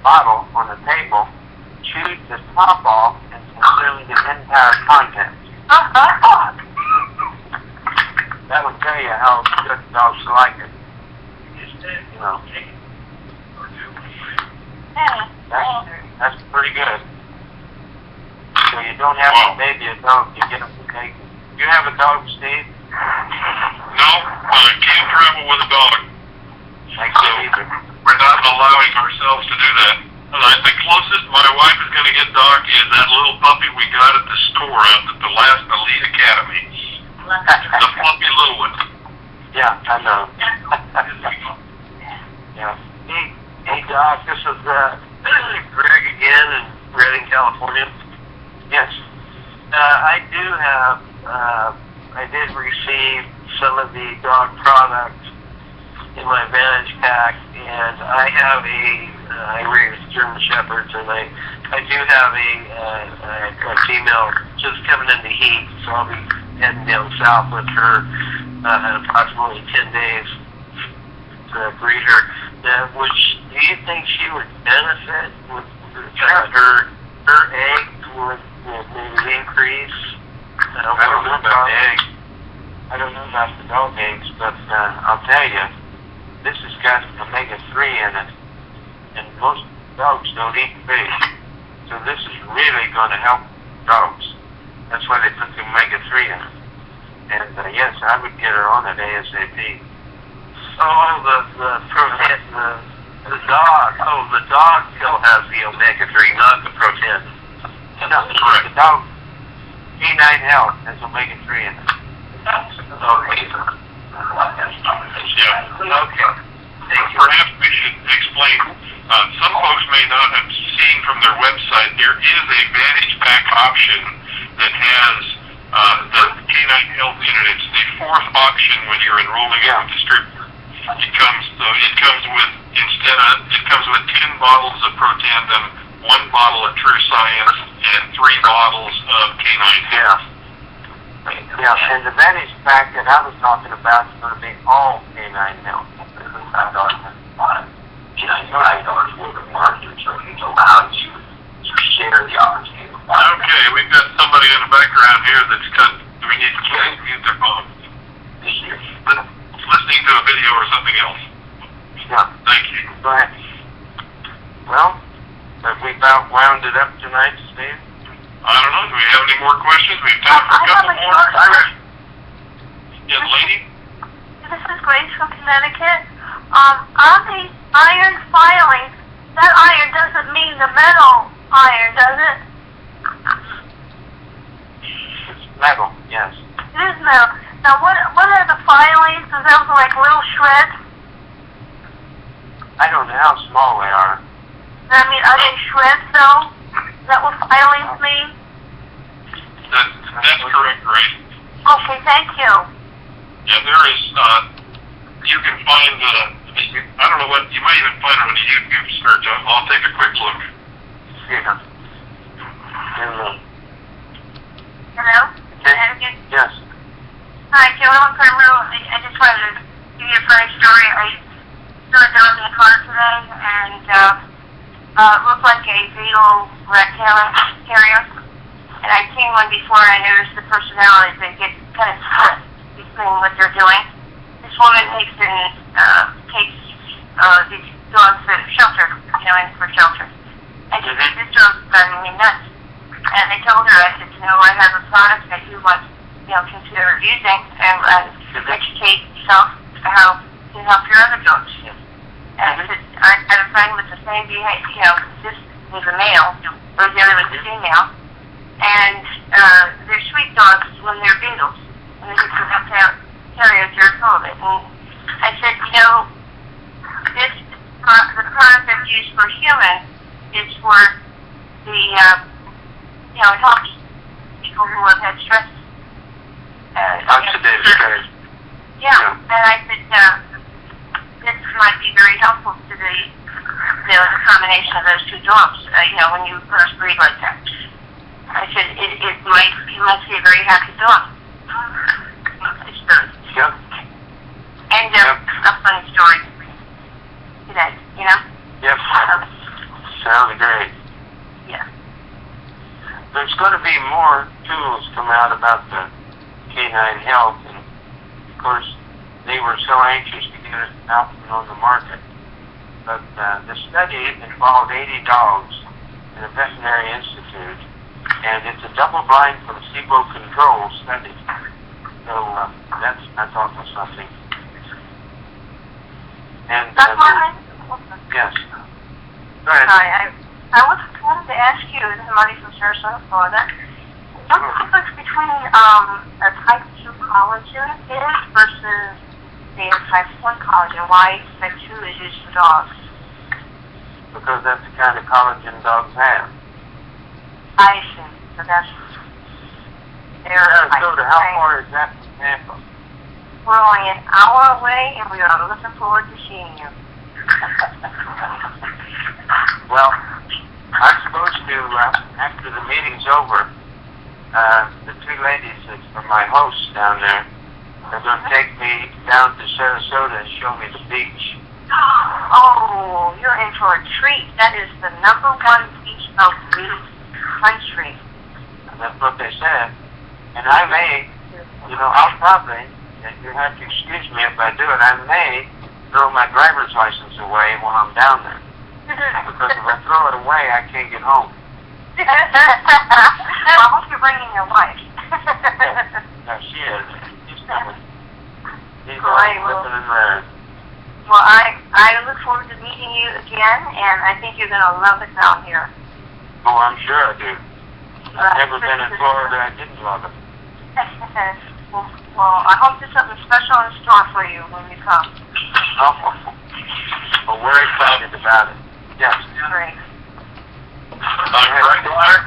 bottle on the table, chewed the top off, and consumed the entire contents. That would tell you how good dogs like it. You know. That's pretty good. So you don't have to baby a dog to get them to take it. You have a dog, Steve? No, I can't travel with a dog. I can't either. We're not allowing ourselves to do that. The closest my wife is going to get dog is that little puppy we got at the store out at the last Elite Academy. The puppy little one. Yeah, I know. Yeah. Hey, Doc, this is Greg again in Redding, California. Yes. I did receive some of the dog products in my Vantage pack, and I have I raise German Shepherds, and I do have a female just coming into heat, so I'll be heading down south with her in approximately 10 days to breed her. Do you think she would benefit with her eggs would maybe increase? I don't know about the eggs. I don't know about the dog eggs, but I'll tell you, this has got omega-3 in it, and most dogs don't eat fish. So this is really going to help dogs. That's why they put the omega-3 in it. And yes, I would get her on it ASAP. Oh, the dog. Oh, the dog still has the omega-3, not the protein. No, correct. The dog, canine health, has omega-3 in it. Okay. Yeah. Okay. Perhaps we should explain. Some folks may not have seen from their website, there is a Vantage Pack option that has the canine health in it. It's the fourth option when you're enrolling in a distributor. It comes with 10 bottles of Protandem, 1 bottle of True Science, and 3 bottles of canine health. Yeah, and the Vantage pack that I was talking about is going to be all canine health. Okay, we've got somebody in the background here we need to mute their phone. Listening to a video or something else. Yeah. Thank you. Go ahead. Well, have we about wound it up tonight, Steve? I don't know. Do we have any more questions? We have time for a couple more. Yes, lady? This is Grace from Connecticut. On the iron filing, that iron doesn't mean the metal iron, does it? It's metal, yes. It is metal. Now, what are the filings? Are those like little shreds? I don't know how small they are. I mean, are they shreds though? Is that what filings mean? That's correct, Ray. Okay, thank you. Yeah, there is, you can find, I don't know what, you might even find them in a YouTube search. I'll take a quick look. Yeah. Hello? Okay. Yes. Hi, Joe. I just wanted to give you a funny story. I saw a dog in the car today, and it looked like a beetle rectangle terrier. And I've seen one before, and I noticed the personalities. They get kind of split between what they're doing. This woman takes these dogs to shelter, in for shelter. And she said, this dog's driving me nuts. And I told her, I said, I have a product that you might, consider using and educate yourself how to help your other dogs too. And I said, I had a friend with the same behavior, this was a male, or the other was a female. And they're sweet dogs when they're beetles. And they just have to have terriers, they're full of it. And I said, the product that's used for humans is for the, it helps people who have had stress. Oxidative stress. Yeah, and I said, this might be very helpful to the combination of those two dogs, when you first breed like that. I said, you must be a very happy dog. It's good. Yep. And a funny story today, Yep. Sounds great. Yeah. There's going to be more tools come out about the canine health, and of course, they were so anxious to get it out and on the market. But the study involved 80 dogs in a veterinary institute, and it's a double-blind placebo-controlled study. So I thought was something. And yes. Go ahead. Sorry, I wanted to ask you, this is Marty from Sarasota, Florida. What's the difference between a type 2 collagen versus the type 1 collagen? Why type 2 is used for dogs? Because that's the kind of collagen dogs have. I see. So that's how far is that from Tampa? We're only an hour away, and we are looking forward to seeing you. Well, I'm supposed to, after the meeting's over, the two ladies that are my hosts down there are going to take me down to Sarasota and show me the beach. Oh, you're in for a treat. That is the #1 beach of the country. And that's what they said. And I may, I'll probably, and you have to excuse me if I do it, I may throw my driver's license away while I'm down there. Because if I throw it away, I can't get home. Well, I hope you're bringing your wife. No, she is. She's coming. She's Great. living and raring. Well, I look forward to meeting you again, and I think you're going to love it down here. Oh, I'm sure I do. I've never been in Florida. I didn't love it. well, I hope there's something special in store for you when you come. Oh, well, we're excited about it. Yes. Great. Dr. Myers?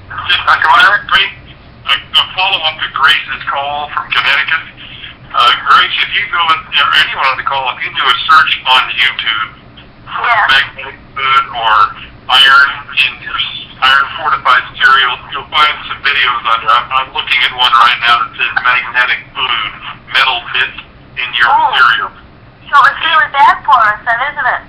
Dr. Myers, great. A follow-up to Grace's call from Connecticut. Grace, if you go, or anyone on the call, if you do a search on YouTube for magnetic food or iron in your iron-fortified cereal, you'll find some videos on there. I'm looking at one right now that says magnetic food, metal bits in your cereal. So it's really bad for us, then, isn't it?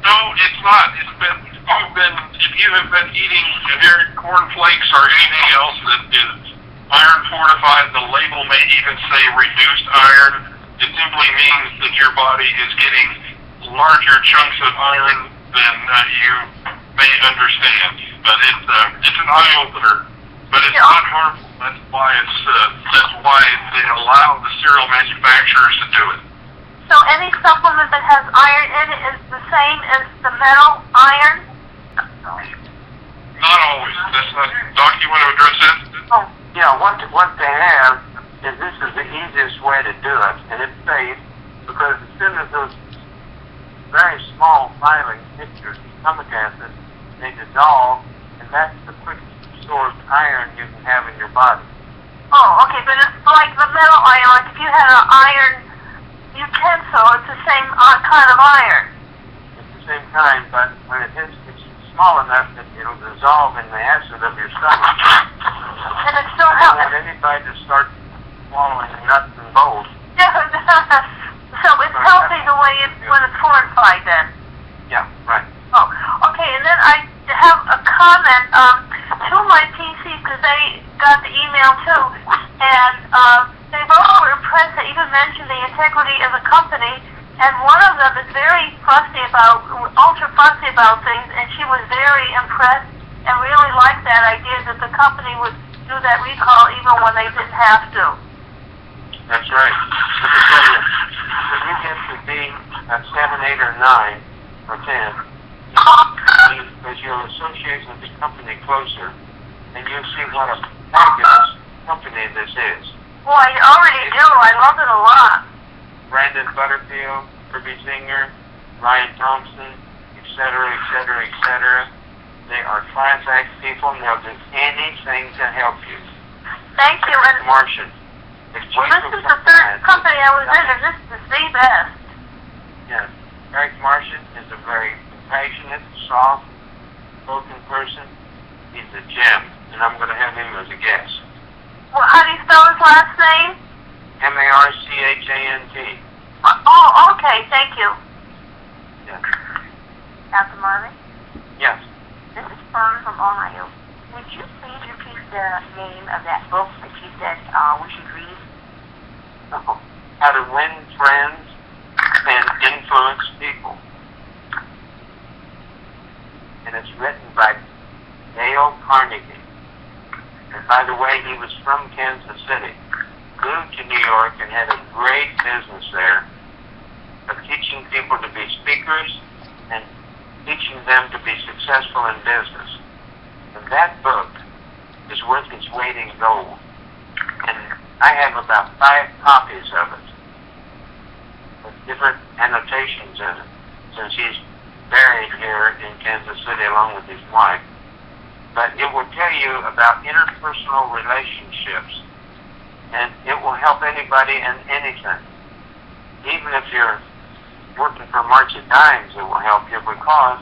No, it's not. If you have been eating generic cornflakes or anything else that is iron fortified, the label may even say reduced iron. It simply means that your body is getting larger chunks of iron than you may understand. But it's an eye opener. But it's not harmful. That's why they allow the cereal manufacturers to do it. So any supplement that has iron in it is the same as the metal iron? Not always. That's not. Doc, you want to address that? Oh. Yeah, what they have is this is the easiest way to do it, and it's safe, because as soon as those very small filings, pictures, stomach acid, they dissolve, and that's the quickest source iron you can have in your body. Oh, okay, but it's like the metal iron, like if you had an iron utensil, it's the same kind of iron. It's the same kind, but when it hits, it's small enough that it'll dissolve in the acid of your stomach. And it still I don't helps. want anybody to start swallowing nuts and bolts. So it's healthy the way when it's fortified then. Yeah, right. Oh, okay, and then I have a comment to my PC because they got the email too, and they both were impressed. They even mentioned the integrity of the company, and one of them is very ultra fussy about things, and she was very impressed and really liked that idea that the company would do that recall even when they didn't have to. That's right. Let me tell you, when you get to be at 7, 8, or 9, or 10, as you'll associate with the company closer, and you'll see what a fabulous company this is. Well, I already do. I love it a lot. Brandon Butterfield, Kirby Zinger, Ryan Thompson, etc., etc., etc. They are class act people, and they'll do anything to help you. Thank you. And Martian. this is the third company I was in, and this is the best. Yes. Eric Martian is a very compassionate, soft, spoken person. He's a gem, and I'm going to have him as a guest. Well, how do you spell his last name? Marchant. Oh, okay. Thank you. Yes. Dr. Marley, Yes. this is Fern from Ohio. Would you please repeat the name of that book that you said we should read? How to win friends and influence people. And it's written by Dale Carnegie. And by the way, he was from Kansas City, moved to New York and had a great business there of teaching people to be speakers and teaching them to be successful in business. And that book is worth its weight in gold. And I have about 5 copies of it with different annotations in it, since he's buried here in Kansas City along with his wife. But it will tell you about interpersonal relationships, and it will help anybody and anything. Even if you're working for March of Dimes, it will help you because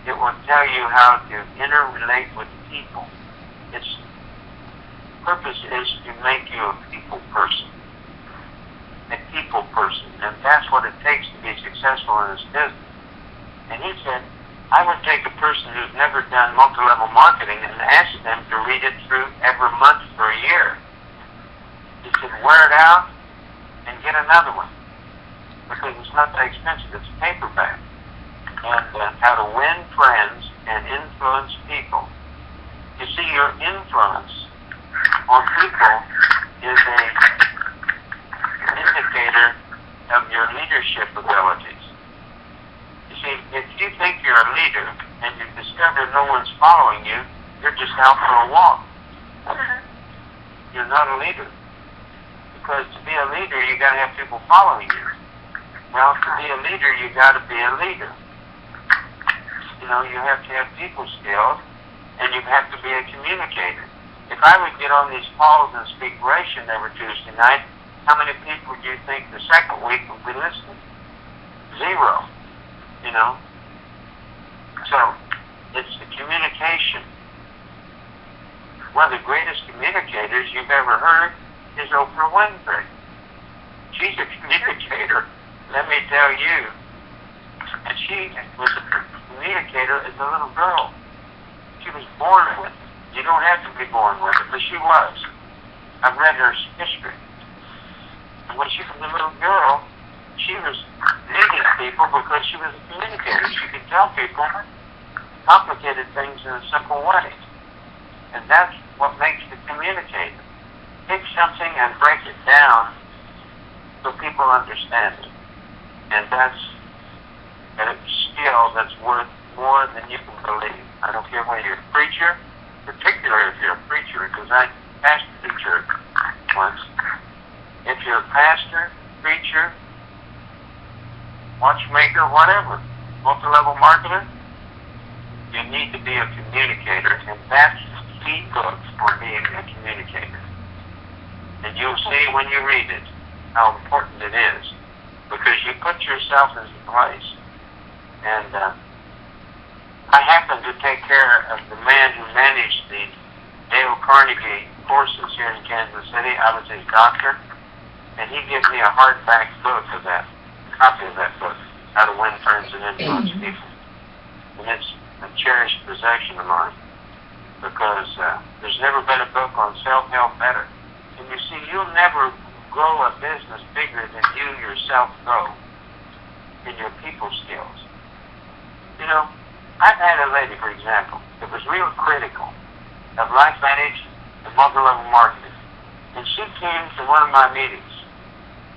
it will tell you how to interrelate with people. Its purpose is to make you a people person. A people person. And that's what it takes to be successful in this business. And he said, I would take a person who's never done multi-level marketing and ask them to read it through every month for a year. He said, wear it out and get another one. Because it's not that expensive. It's paperback. And how to win friends and influence people. You see, your influence on people is an indicator of your leadership abilities. You see, if you think you're a leader and you discover no one's following you, you're just out for a walk. You're not a leader. Because to be a leader, you got to have people following you. Well, to be a leader, you got to be a leader. You know, you have to have people skills, and you have to be a communicator. If I would get on these calls and speak ration every Tuesday night, how many people do you think the second week would be listening? 0. You know? So, it's the communication. One of the greatest communicators you've ever heard is Oprah Winfrey. She's a communicator, let me tell you. And she was a communicator as a little girl. She was born with it. You don't have to be born with it, but she was. I've read her history. And when she was a little girl, she was leading people because she was a communicator. She could tell people complicated things in a simple way. And that's what makes the communicator. Take something and break it down so people understand it. And that's a skill that's worth more than you can believe. I don't care whether you're a preacher, particularly if you're a preacher, because I pastored a church once. If you're a pastor, preacher, watchmaker, whatever, multi-level marketer, you need to be a communicator, and that's the book for being a communicator. And you'll see when you read it how important it is, because you put yourself in place. And I happened to take care of the man who managed the Dale Carnegie courses here in Kansas City. I was his doctor, and he gave me a hardback book of that, copy of that book, How to Win Friends and Influence People. And it's a cherished possession of mine, because there's never been a book on self-help better. And you see, you'll never grow a business bigger than you yourself grow in your people skills. You know, I've had a lady, for example, that was real critical of Life Advantage and multi-level marketing. And she came to one of my meetings,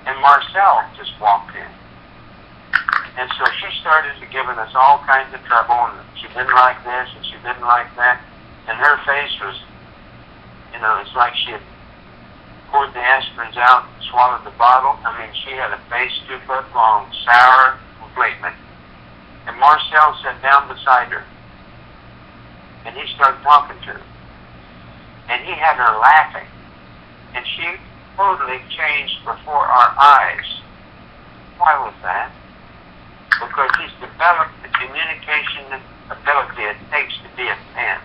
and Marcel just walked in. And so she started to giving us all kinds of trouble, and she didn't like this, and she didn't like that. And her face was, you know, it's like she had poured the aspirins out and swallowed the bottle. I mean, she had a face 2 foot long, sour, completely. And Marcel sat down beside her, and he started talking to her. And he had her laughing, and she totally changed before our eyes. Why was that? Because he's developed the communication ability it takes to be a man.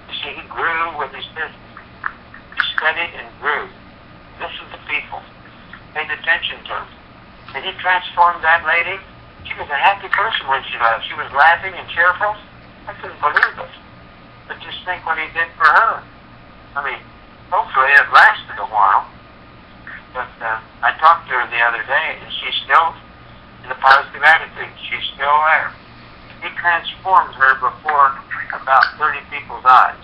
You see, he grew with his business. He studied and grew. Listened to people. Paid attention to them. And he transformed that lady. She was a happy person when she left. She was laughing and cheerful. I couldn't believe it. But just think what he did for her. I mean, hopefully it lasted a while. But I talked to her the other day, and she's still in a positive attitude. She's still there. He transformed her before about 30 people's eyes.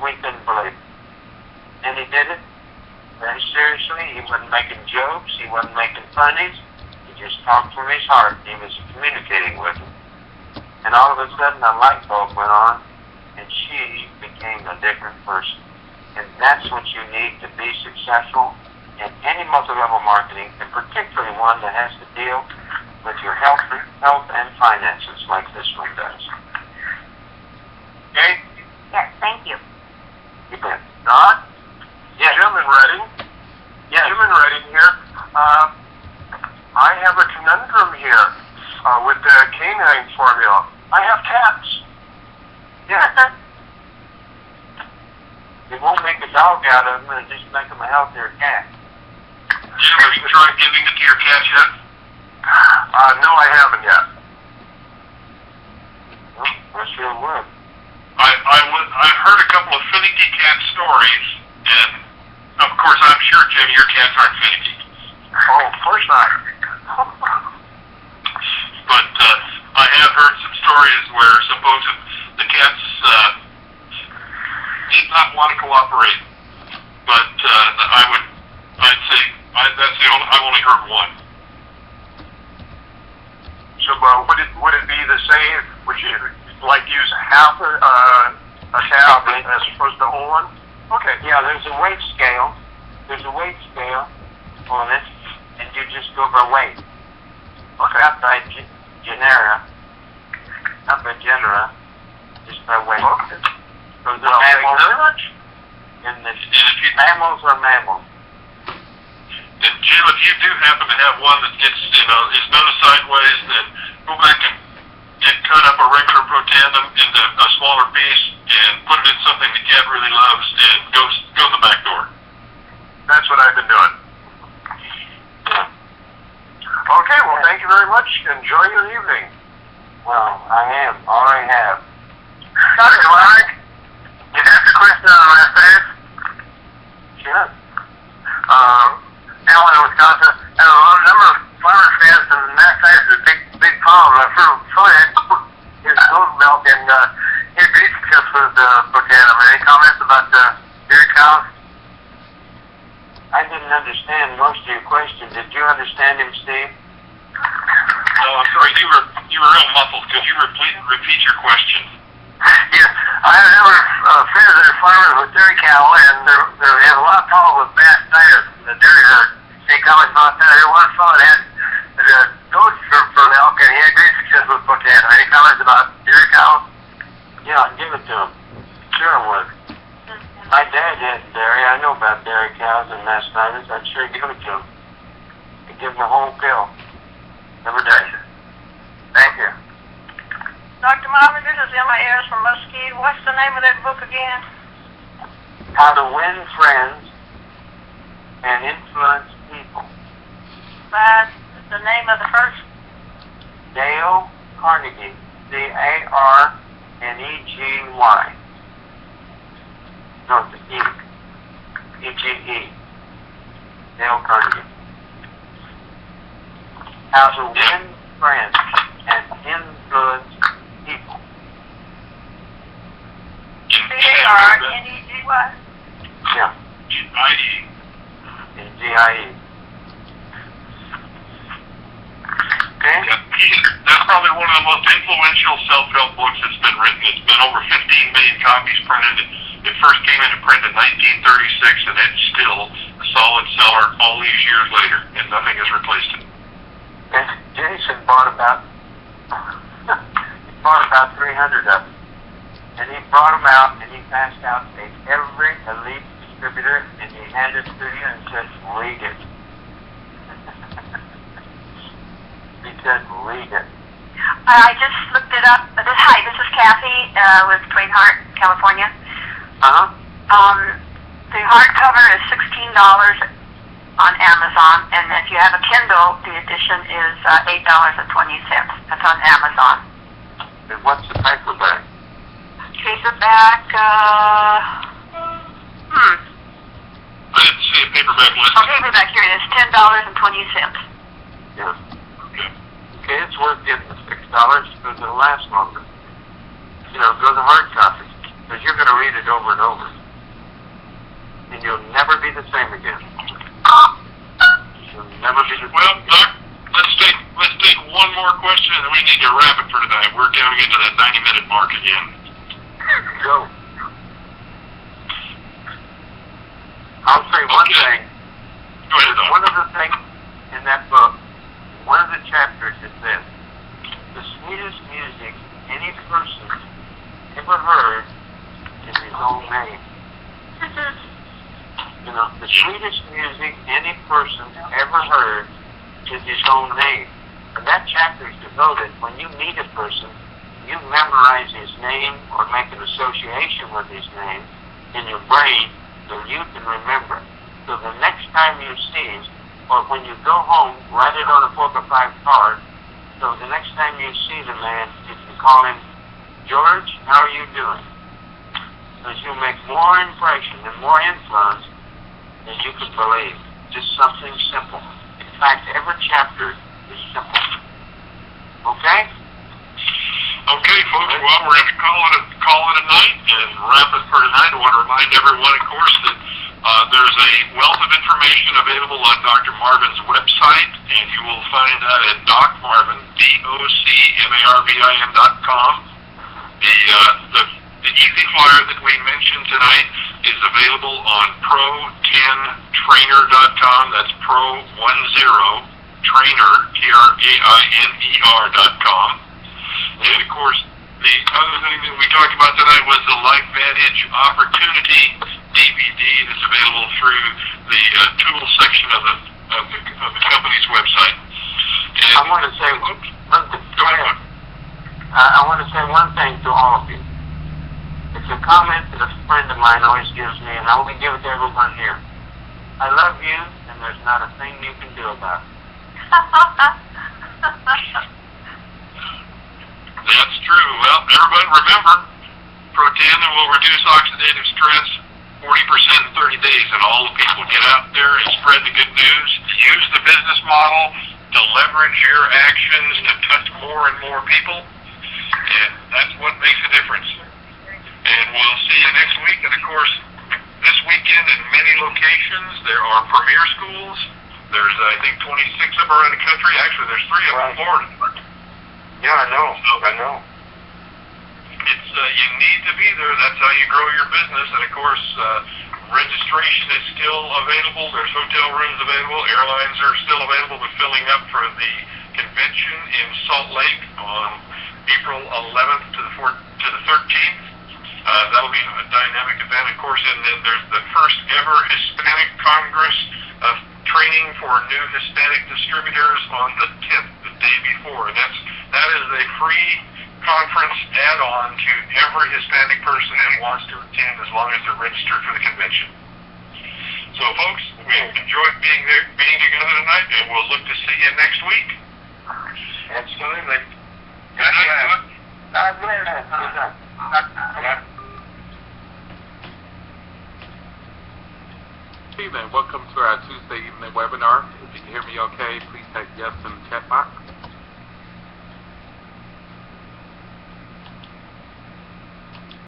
We couldn't believe it. And he did it very seriously. He wasn't making jokes. He wasn't making funnies. He just talked from his heart. He was communicating with him. And all of a sudden, a light bulb went on, and she became a different person. And that's what you need to be successful in any multi-level marketing, and particularly one that has to deal with your health and finances like this one does. Okay? Yes, thank you. You bet. Don? Yes. Jim in Reading. Yes. Jim in Reading here. I have a conundrum here with the canine formula. I have cats. Yeah. You won't make a dog out of them and just make them a healthier cat. Jim, have you tried giving it to your cats yet? No, I haven't yet. Well, I sure would. I've heard a couple of finicky cat stories, and of course I'm sure, Jim, your cats aren't finicky. Oh, of course not. But I have heard some stories where supposed the cats did not want to cooperate. But I'd say I've only heard one. So would it be the same? Would you like use half a cat as opposed to whole one? Okay. Yeah, there's a weight scale. There's a weight scale on it, and you just go by weight. Okay. Not by genera. Not by genera. Just by weight. Okay. So the mammals, and the mammals are mammals. And Jim, if you do happen to have one that gets, is nose sideways, then go back and cut up a regular protandem into a smaller piece and put it in something the cat really loves and go the back door. That's what I've been doing. Okay, well, thank you very much. Enjoy your evening. Well, I am. Already have. Dr. Larry, you asked a question on last days? Sure. Alan in Wisconsin, and a number of farmers fans, and that size is a big problem. So his goat milk, and he agreed to just with protandm. Any comments about the dairy cows? I didn't understand most of your question. Did you understand him, Steve? Oh, I'm sorry, you were real muffled. Could you repeat your question? Yes, I have a number of friends that are farmers with dairy cattle, and they have a lot of problems with bad diet in the dairy herd. They comments about that. There was one fellow that had about dairy cows and mastitis, I'd sure give it to them. I'd give them a whole pill every day. Thank you. Dr. Marvin, this is Emma Ayers from Muskie. What's the name of that book again? How to Win Friends and Influence People. By the name of the first? Dale Carnegie. Carnegey. No, it's E. E-G-E. Dale Carnegie. How to Win Friends and Influence People. C-A-R-N-E-G-Y? Yeah. G-I-E. G-I-E. Okay? Yeah, that's probably one of the most influential self-help books that's been written. It's been over 15 million copies printed. It first came into print in 1936, and it's still a solid seller all these years later, and nothing has replaced it. And Jason bought about 300 of them. And he brought them out, and he passed out to every elite distributor, and he handed it to you and said, read it. He said, read it. I just looked it up. Hi, this is Kathy with Twin Heart, California. Uh-huh. The hardcover is $16 on Amazon, and if you have a Kindle, the edition is $8.20. That's on Amazon. And what's the paperback? Paperback, I didn't see a paperback list. Oh, paperback, here it is, $10.20. Yeah. Okay, it's worth getting the $6 because it'll last longer. You know, go the hard copy, because you're going to read it over and over. And you'll never be the same again. You'll never be the same Well, again. Doc, let's take one more question, and then we need to wrap it for tonight. We're getting into that 90-minute mark again. Go. I'll say one thing. Go ahead, Doc. One of the things in that book, one of the chapters is this: the sweetest music any person ever heard is his own name. You know, the sweetest music any person ever heard is his own name. And that chapter is devoted, when you meet a person, you memorize his name or make an association with his name in your brain so you can remember. So the next time you see him, or when you go home, write it on a 4x5 card. So the next time you see the man, you can call him, George, how are you doing? Because you'll make more impression and more influence than you could believe. Just something simple. In fact, every chapter is simple. Okay? Okay, folks, well, we're going to call it a night and wrap it for tonight. I want to remind everyone, of course, that there's a wealth of information available on Dr. Marvin's website, and you will find that at docmarvin, DOCMARVIN.com. The easy flyer that we mentioned tonight is available on protandtrainer.com. That's pro10trainer, TRAINER.com. And of course, the other thing that we talked about tonight was the LifeVantage Opportunity DVD that's available through the tools section of the company's website. And I want to say one thing. Go ahead. I want to say one thing to all of you. It's a comment that a friend of mine always gives me, and I will give it to everyone here. I love you, and there's not a thing you can do about it. That's true. Well, everybody remember, protandmi will reduce oxidative stress 40% in 30 days, and all the people get out there and spread the good news. Use the business model to leverage your actions to touch more and more people, and that's what makes a difference. And we'll see you next week, and of course, this weekend in many locations, there are premier schools. There's, I think, 26 of them around the country. Actually, there's 3 of them in Florida. Yeah, I know. It's you need to be there. That's how you grow your business. And of course, registration is still available. There's hotel rooms available. Airlines are still available. We're filling up for the convention in Salt Lake on April 11th to the 13th. That'll be a dynamic event, of course, and then there's the first ever Hispanic Congress training for new Hispanic distributors on the 10th, the day before, and that is a free conference add-on to every Hispanic person who wants to attend as long as they're registered for the convention. So, folks, we enjoyed being together tonight, and we'll look to see you next week. Absolutely. Good night. God bless. Good evening. Welcome to our Tuesday evening webinar. If you can hear me okay, please type yes in the chat box.